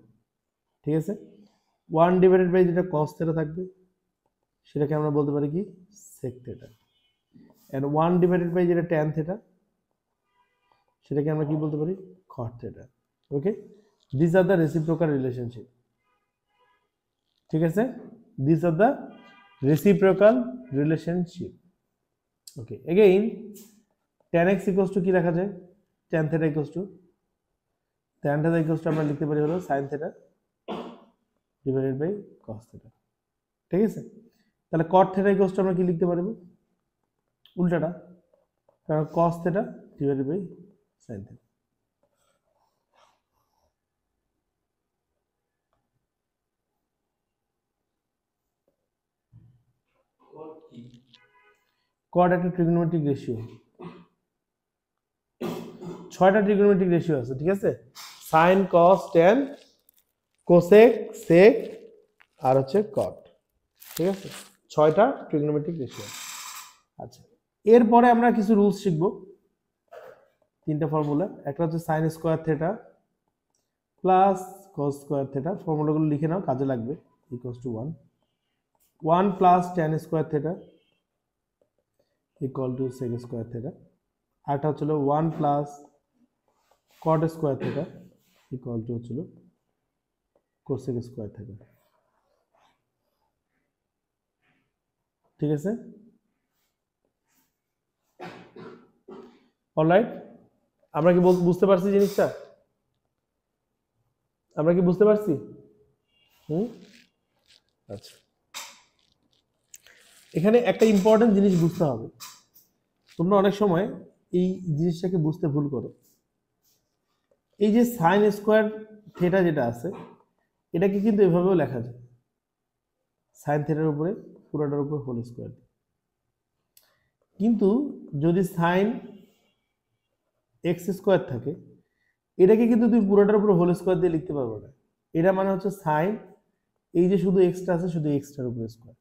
ঠিক আছে? 1 ডিভাইডেড বাই যেটা কস থেটা থাকবে সেটাকে আমরা বলতে পারি কি sec theta, and 1 divided by যেটা ট্যান থেটা সেটাকে আমরা কি বলতে পারি cot theta. Okay, this are the reciprocal relationship, ঠিক আছে? This are the reciprocal relationship. Okay, again tan x equals to কি রাখা যায়? tan theta ইকুয়ালস টু আমরা লিখতে পারি হলো sin theta divided by cos theta, ঠিক আছে? তাহলে cot theta ইকুয়ালস টু আমরা কি লিখতে পারবো? উল্টাটা, কারণ cos theta divided by sin theta। cot একটা ট্রিগোনোমেট্রিক রেশিও, 6টা ট্রিগোনোমেট্রিক রেশিও আছে, ঠিক আছে? sin cos tan cosec sec আর হচ্ছে cot, ঠিক আছে? 6টা ট্রিগোনোমেট্রিক রেশিও। আচ্ছা, এরপরে আমরা কিছু রুলস শিখবো, 3টা ফর্মুলা। একটা হচ্ছে sin square theta plus cos square theta, ফর্মুলাগুলো লিখে নাও, কাজে লাগবে। ইকুয়ালস টু 1 প্লাস tan square theta equal to sec square theta. আরেকটা হচ্ছিল 1 প্লাস cot square theta equal to হচ্ছিল কোসেক স্কোয়ার থাকে। ঠিক আছে, অলরাইট। আমরা কি বুঝতে পারছি জিনিসটা? আমরা কি বুঝতে পারছি? আচ্ছা, এখানে একটা ইম্পর্টেন্ট জিনিস বুঝতে হবে। তোমরা অনেক সময় এই জিনিসটাকে বুঝতে ভুল করো। এই যে সাইন স্কোয়ার থিটা যেটা আছে, এটাকে কিন্তু এভাবেও লেখা যায়, সাইন থিটার উপরে পুরোটার উপরে হোল স্কোয়ার। কিন্তু যদি সাইন এক্স স্কোয়ার থাকে, এটাকে কিন্তু তুমি পুরোটার উপরে হোল স্কোয়ার দিয়ে লিখতে পারবে না। এটা মানে হচ্ছে সাইন, এই যে শুধু এক্সটা আছে শুধু এক্সটার উপরে স্কোয়ার।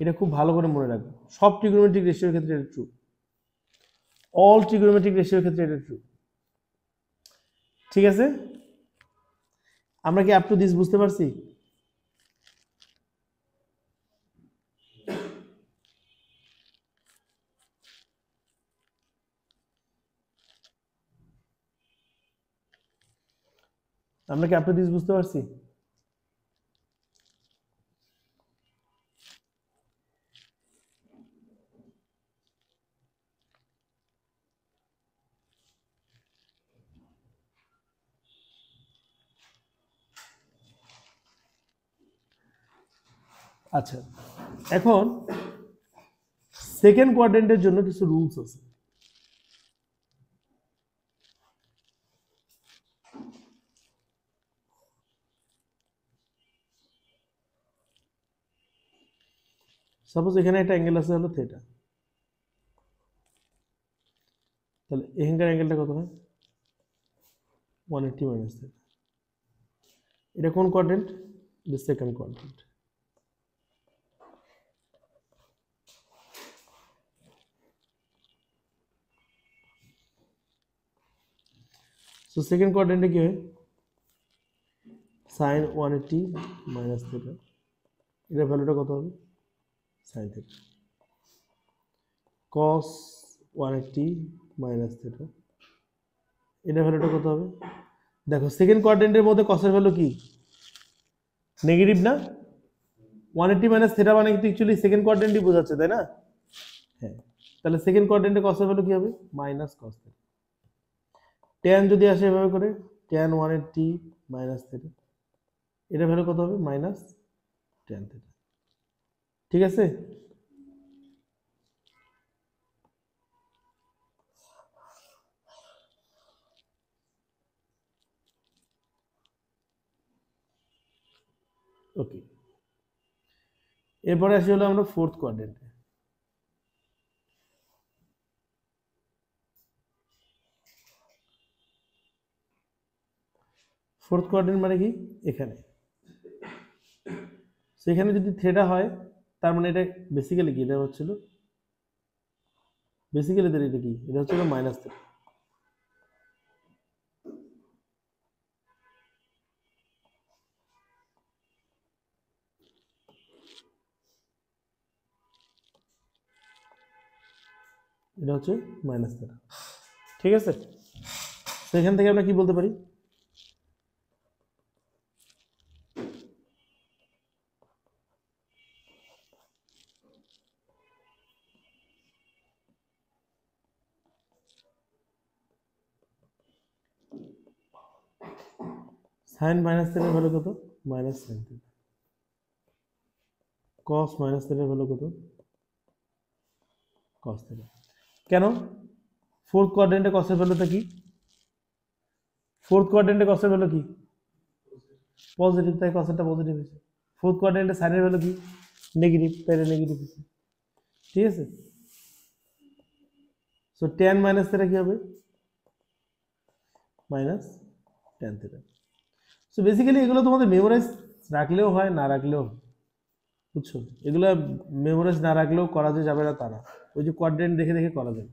এটা খুব ভালো করে মনে রাখবে, সব ট্রিগোনোমেট্রিক রেশিওর ক্ষেত্রে এটা ট্রু, অল ট্রিগোনোমেট্রিক রেশিওর ক্ষেত্রে এটা ট্রু। ঠিক আছে, আমরা কি আপ টু দিস বুঝতে পারছি? আমরা কি আপ টু দিস বুঝতে পারছি? আচ্ছা, এখন সেকেন্ড কোয়াড্রেন্টের জন্য কিছু রুলস আছে। সাপোজ এখানে একটা অ্যাঙ্গেল আছে হলো থিটা, তাহলে এখানকার অ্যাঙ্গেলটা কত হয়? 180 মাইনাস থিটা। এটা কোন quadrant? The second quadrant. So second কোয়াড্রেন্টে কি হয়? সাইন 180 মাইনাস থিটা, এটার ভ্যালুটা কত হবে? Sine theta. Cos 180 minus theta, এটার ভ্যালুটা কত হবে? দেখো সেকেন্ড কোয়াড্রেন্টের মধ্যে কসের ভ্যালু কি? নেগেটিভ না? 180 মাইনাস থিটা মানে কিন্তু অ্যাকচুয়ালি সেকেন্ড কোয়াড্রেন্টই বোঝাচ্ছে, তাই না? হ্যাঁ, তাহলে সেকেন্ড কোয়াড্রেন্টে কসের ভ্যালু কি হবে? Minus cos theta. ট্যান যদি আসে এভাবে করে, ট্যান 180 মাইনাস থিটা, এটা ভ্যালু কত হবে? Minus tan theta. ঠিক আছে, ওকে। এরপরে আসি হলো আমরা ফোর্থ কোয়াড্রেন্টে। ফোর্থ কোয়াড্রেন্ট মানে কি? এখানে, সেখানে যদি থিটা হয় তার মানে এটা বেসিক্যালি কি? এটা হচ্ছিল বেসিক্যালি এটা কি? এটা হচ্ছে মাইনাস থিটা। এটা হচ্ছে মাইনাস থিটা। ঠিক আছে, সেখান থেকে আমরা কি বলতে পারি? সাইন মাইনাস থিটার ভ্যালু কত? Minus sine theta. কস মাইনাস থিটার ভ্যালু কত? Cos theta. কেন? ফোর্থ কোয়াড্রেন্টে কসের ভ্যালুটা কি? ফোর্থ কোয়াড্রেন্টে কসের ভ্যালু কি? পজিটিভ, তাই কসেরটা পজিটিভ হয়েছে। ফোর্থ কোয়াড্রেন্টে সাইনের ভ্যালু কি? নেগেটিভ, তাই নেগেটিভ হয়েছে। ঠিক আছে, সো ট্যান মাইনাস থিটা কি হবে? Minus tan theta. So basically এগুলো তোমাদের মেমোরাইজ রাখলেও হয়, না রাখলেও হয়, বুঝছো? এগুলো মেমোরাইজ না রাখলেও করা যাবে না তা না, ওই যে কোয়াড্রেন্ট দেখে দেখে করা যায়।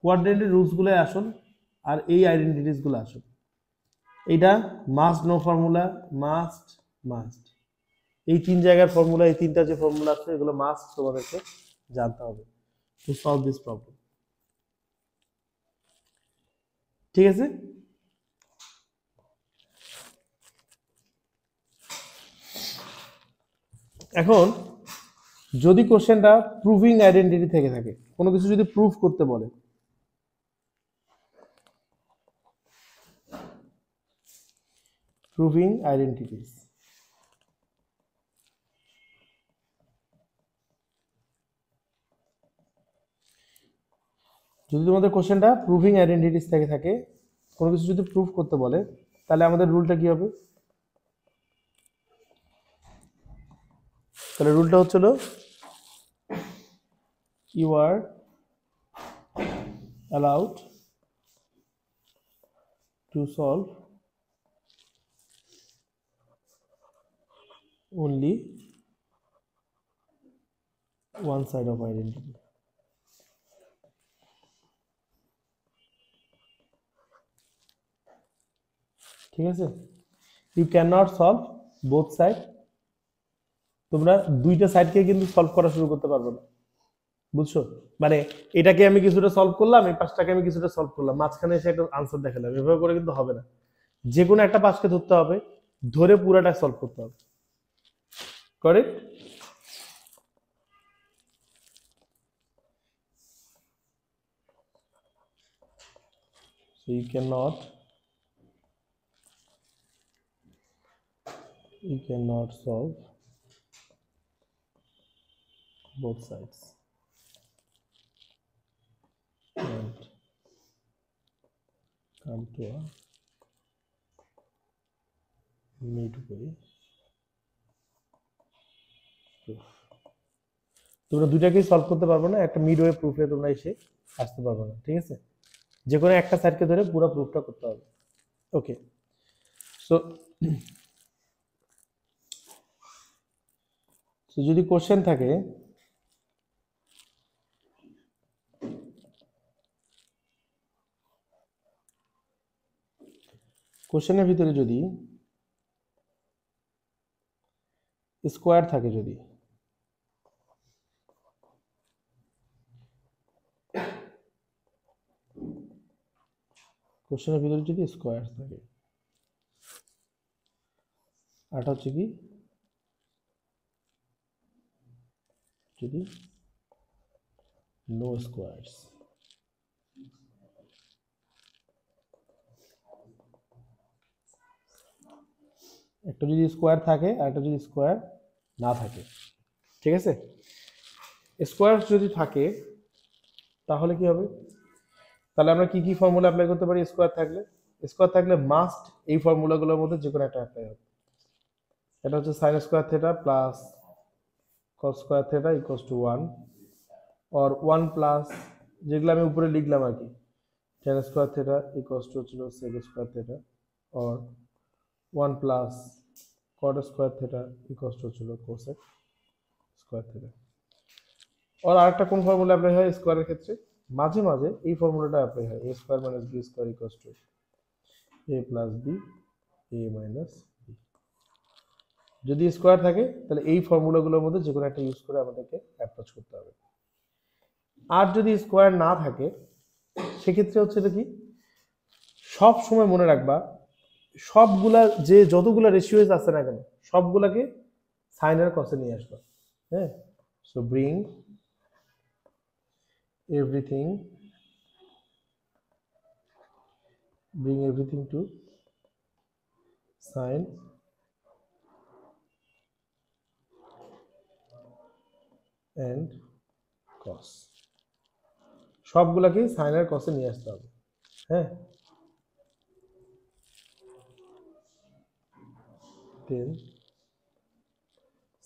কোয়াড্রেন্টের রুলসগুলো আসল, আর এই আইডেন্টিটিসগুলো আসল। এইটা must know formula, must must এই তিন জায়গার ফর্মুলা, এই তিনটা যে ফর্মুলা আছে এগুলো মাস্ট তোমাদেরকে জানতে হবে টু সলভ দিস প্রবলেম। ঠিক আছে, এখন যদি কোশ্চেনটা প্রুভিং আইডেন্টিটি থেকে থাকে, কোনো কিছু যদি প্রুফ করতে বলে, প্রুভিং আইডেন্টিটিস, যদি তোমাদের কোশ্চেনটা প্রুভিং আইডেন্টিটিস থেকে থাকে, কোনো কিছু যদি প্রুফ করতে বলে, তাহলে আমাদের রুলটা কি হবে? তাহলে রুলটা হচ্ছিল you are allowed to solve only one side of identity. ঠিক আছে, you cannot solve both side, তোমরা দুইটা সাইডকে কিন্তু সলভ করা শুরু করতে পারবে না, বুঝছো? মানে এটাকে আমি কিছুটা সলভ করলাম, এই পাঁচটাকে আমি কিছুটা সলভ করলাম, মাঝখানে এসে একটা আনসার দেখালাম, এভাবে করে কিন্তু হবে না। যে কোনো একটা পাঁচকে ধরতে হবে, ধরে পুরাটা সলভ করতে হবে, correct? So you cannot solve both sides and come to a midway proof. তোমরা দুইটাকেই সলভ করতে পারবে না, একটা মিডওয়ে প্রুফে তোমরা এসে আসতে পারবে না, ঠিক আছে? যে কোনো একটা সাইডকে ধরে পুরো প্রুফটা করতে হবে। ওকে, সো যদি কোশ্চেন থাকে কোশ্চেনের ভিতরে যদি স্কোয়ার থাকে, যদি কোশ্চেনের ভিতরে যদি স্কোয়ার থাকে, আরটা হচ্ছে কি যদি নো স্কোয়ারস, একটা যদি স্কোয়ার থাকে আর একটা যদি স্কোয়ার না থাকে, ঠিক আছে? স্কোয়ার যদি থাকে তাহলে কি হবে? তাহলে আমরা কি কি ফর্মুলা অ্যাপ্লাই করতে পারি? স্কোয়ার থাকলে মাস্ট এই ফর্মুলাগুলোর মধ্যে যে কোনো একটা অ্যাপ্লাই হবে। এটা হচ্ছে sine square theta plus cos square theta equals to 1, और 1 প্লাস যেগুলো আমি উপরে লিখলাম আর কি, tan square theta equals two হচ্ছিল sec স্কোয়ার থিটা, और 1 প্লাস cot square theta equals two হচ্ছিল cosec স্কোয়ার থিটা। और আরেকটা কোন ফর্মুলা অ্যাপ্লাই হয় স্কোয়ারের ক্ষেত্রে? মাঝে মাঝে এই ফর্মুলাটা অ্যাপ্লাই হয়, a square minus b square equals to a plus b a minus b। যদি স্কোয়ার থাকে তাহলে এই ফর্মুলাগুলোর মধ্যে যে কোনো একটা ইউজ করে আমাদেরকে অ্যাপ্রোচ করতে হবে। আর যদি স্কোয়ার না থাকে সেক্ষেত্রে হচ্ছে এটা কি, সব সময় মনে রাখবা সবগুলা যে যতগুলা রেশিওজ আছে না কেন সবগুলাকে সাইনের কসে নিয়ে আসবা। হ্যাঁ, so bring everything to sin and cos, সবগুলাকে সাইনের কসে নিয়ে আসতে হবে। হ্যাঁ, then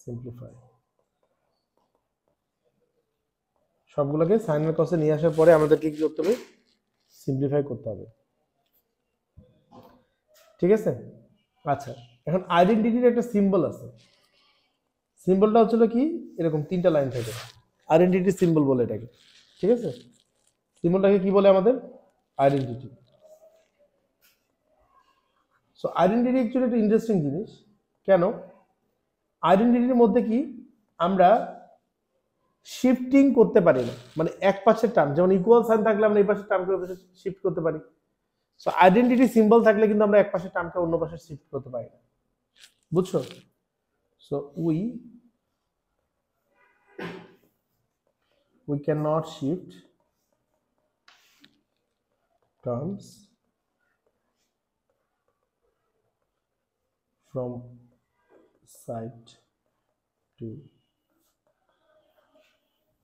simplify, সবগুলোকে সাইনের কসে নিয়ে আসার পরে আমাদেরকে কি করতে হবে? সিম্পলিফাই করতে হবে, ঠিক আছে? আচ্ছা, এখন আইডেন্টিটির একটা সিম্বল আছে, সিম্বলটা হচ্ছিল কি এরকম তিনটা লাইন থাকে, আইডেন্টিটি সিম্বল বলে এটাকে, ঠিক আছে? সিম্বলটাকে কি বলে আমাদের? আইডেন্টিটি। সো আইডেন্টিটি অ্যাকচুয়ালি একটা ইন্টারেস্টিং জিনিস। কেন? আইডেন্টিটির মধ্যে কি আমরা শিফটিং করতে পারি না, মানে এক পাশের টার্ম যেমন ইকুয়াল সাইন থাকলে আমরা এই পাশের টার্মকে ওই পাশে শিফট করতে পারি। সো আইডেন্টিটি সিম্বল থাকলে কিন্তু আমরা এক পাশের টার্মকে অন্য পাশে শিফট করতে পারি না, বুঝছো? So we we cannot shift terms from side to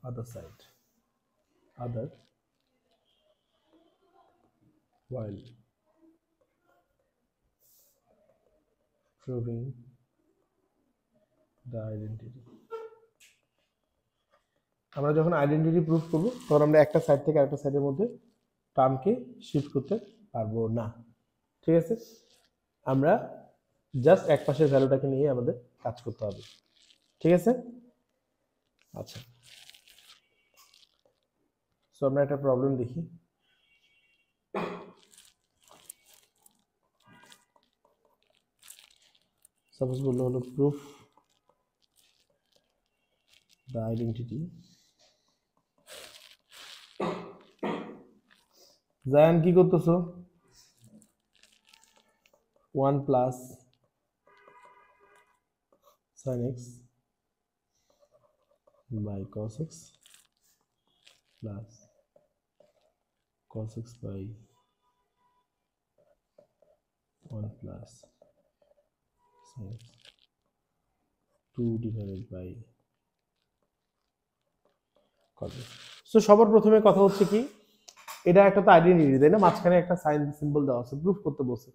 other side while proving the identity. আমরা যখন আইডেন্টিটি প্রুফ করব তখন আমরা একটা সাইড থেকে আরেকটা সাইডের মধ্যে টার্মকে শিফট করতে পারবো না। ঠিক আছে, আমরা জাস্ট এক পাশের ভ্যালুটাকে নিয়ে আমাদের কাজ করতে হবে। ঠিক আছে, আচ্ছা, সো আমরা একটা প্রবলেম দেখি। সাপোজ বললো হলো প্রুফ দ্য আইডেন্টিটি। জায়ান কি করতেছো? 1 plus sin x by cos x plus cos x by 1 plus sin x 2 divided by cos x। So সবার প্রথমে কথা হচ্ছে কি, এটা একটা তো আইডেন্টিটি, তাই না? মাঝখানে একটা সাইন সিম্বল দেওয়া আছে, প্রুফ করতে বলছে।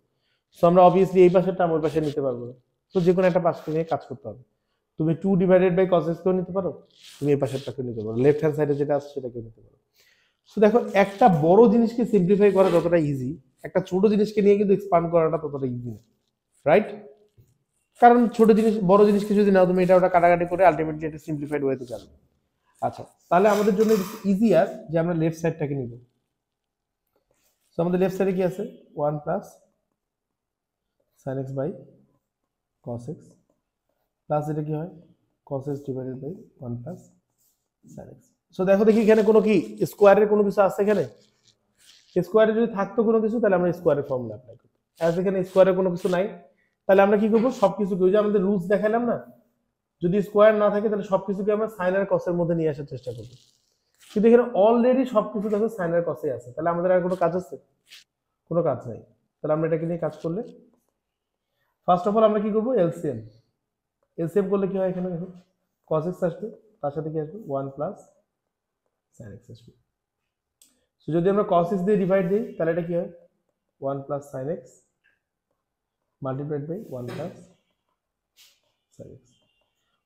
সো আমরা অবভিয়াসলি এই পাশেরটা ওই পাশে নিতে পারবো না, তো যে কোনো একটা পাশে নিয়ে কাজ করতে হবে। তুমি 2 ডিভাইডেড বাই cos x কেও নিতে পারো, তুমি এই পাশেরটাকে নিতে পারো, লেফট হ্যান্ড সাইডে যেটা আছে সেটাকে নিতে পারো। সো দেখো, একটা বড় জিনিসকে সিম্পলিফাই করা যতটা ইজি, একটা ছোট জিনিসকে নিয়ে কিন্তু এক্সপান্ড করাটা ততটা ইজি না, রাইট? কারণ ছোট জিনিস বড় জিনিসকে যদি নাও তুমি এটা ওটা কাটাকাটি করে আলটিমেটলি এটা সিম্পলিফাইড ওয়েতে যাবে। আচ্ছা, তাহলে আমাদের জন্য ইজিয়ার যে আমরা লেফট সাইডটাকে নিব। সো আমাদের লেফট সাইডে কি আছে? 1 plus sin x by cos x plus এটা কি হয়? cos x divided by 1 plus sin x। So দেখো দেখি এখানে কোনো কি স্কোয়ারের কোনো কিছু আছে? এখানে স্কোয়ারে যদি থাকতো কোনো কিছু তাহলে আমরা স্কোয়ারের ফর্মুলা অ্যাপ্লাই করতাম। অ্যাজ এখানে স্কোয়ারের কোনো কিছু নাই, তাহলে আমরা কি করবো? সবকিছুকে, ওই যে আমাদের রুলস দেখালাম না, যদি স্কোয়ার না থাকে তাহলে সবকিছুকে আমরা সাইন আর কসের মধ্যে নিয়ে আসার চেষ্টা করবো। কিন্তু এখানে অলরেডি সবকিছু দেখো সাইন আর কসে আছে, তাহলে আমাদের আর কোনো কাজ আছে? কোনো কাজ নাই। তাহলে আমরা এটাকে নিয়ে কাজ করলে ফার্স্ট অফ অল আমরা কি করবো? এলসিএম। এলসিএম করলে কি হয়? এখানে দেখো cos x আসবে, তার সাথে কি আসবে? 1 প্লাস sin x আসবে। সো যদি আমরা cos x দিয়ে ডিভাইড দিই তাহলে এটা কি হয়? 1 plus sin x multiplied by 1 plus sin x।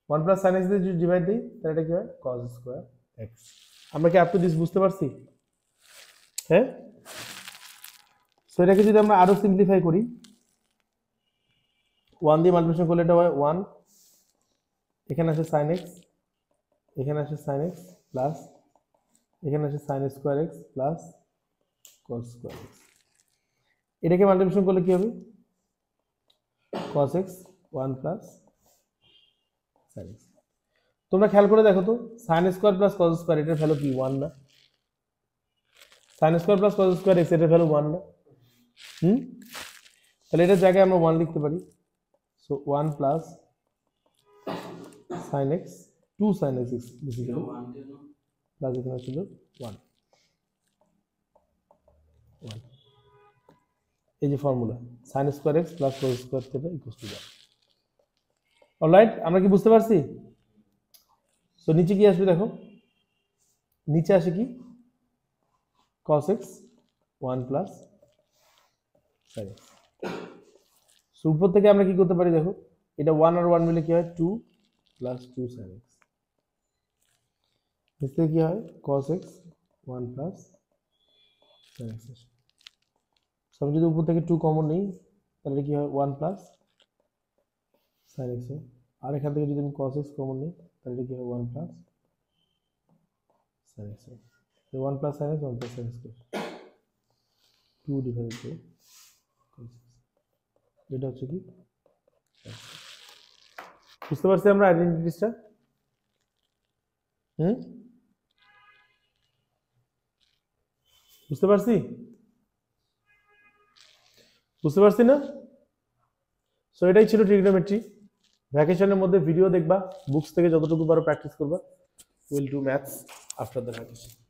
1 plus sin x দিয়ে যদি ডিভাইড দিই তাহলে এটা কি হয়? cos square x। আমরা কি আপ টু দিস বুঝতে পারছি? হ্যাঁ, সো এটাকে যদি আমরা আরো সিম্পলিফাই করি, 1 দিয়ে মাল্টিপ্লিকেশন করলে এটা হয় 1, এখানে আসে sin x, এখানে আসে sin x প্লাস এখানে আসে sin square x plus cos square x। এটাকে মাল্টিপ্লিকেশন করলে কি হবে? cos x 1 plus sin x। তোমরা খেয়াল করে দেখো তো, sin square plus cos square এটার ভ্যালু কি 1 না? sin square plus cos square x এটার ভ্যালু 1 না? তাহলে এটার জায়গায় আমরা 1 লিখতে পারি। So 1 plus sin x 2 sin x basically plus এখানে ছিল 1 এই যে formula sin square x plus cos square theta equal two 1। Alright, আমরা কি বুঝতে পারছি? সো নিচে কি আসবে? দেখো নিচে আসে কি? cos x 1 plus sin x। So উপর থেকে আমরা কি করতে পারি? দেখো এটা 1 আর 1 মিলে কি হয়? 2 প্লাস 2 sin x। নিচ থেকে কি হয়? cos x 1 plus sin x। So আমি যদি উপর থেকে 2 কমন নিই তাহলে কি হয়? 1 প্লাস sin x হয়। আর এখান থেকে যদি আমি cos x কমন নিই তাহলে কি হয়? 1 প্লাস sin x হয়। 1 plus sin x 1 plus sin x 2 divided by cos x। এটা হচ্ছে কি? বুঝতে পারছি আমরা আইডেন্টিটিসটা? বুঝতে পারছি? বুঝতে পারছি না? সো এটাই ছিল ট্রিগনোমেট্রি। ভ্যাকেশনের মধ্যে ভিডিও দেখবা, বুকস থেকে যতটুকু পারো প্র্যাকটিস করবা। Will do maths. after the vacation.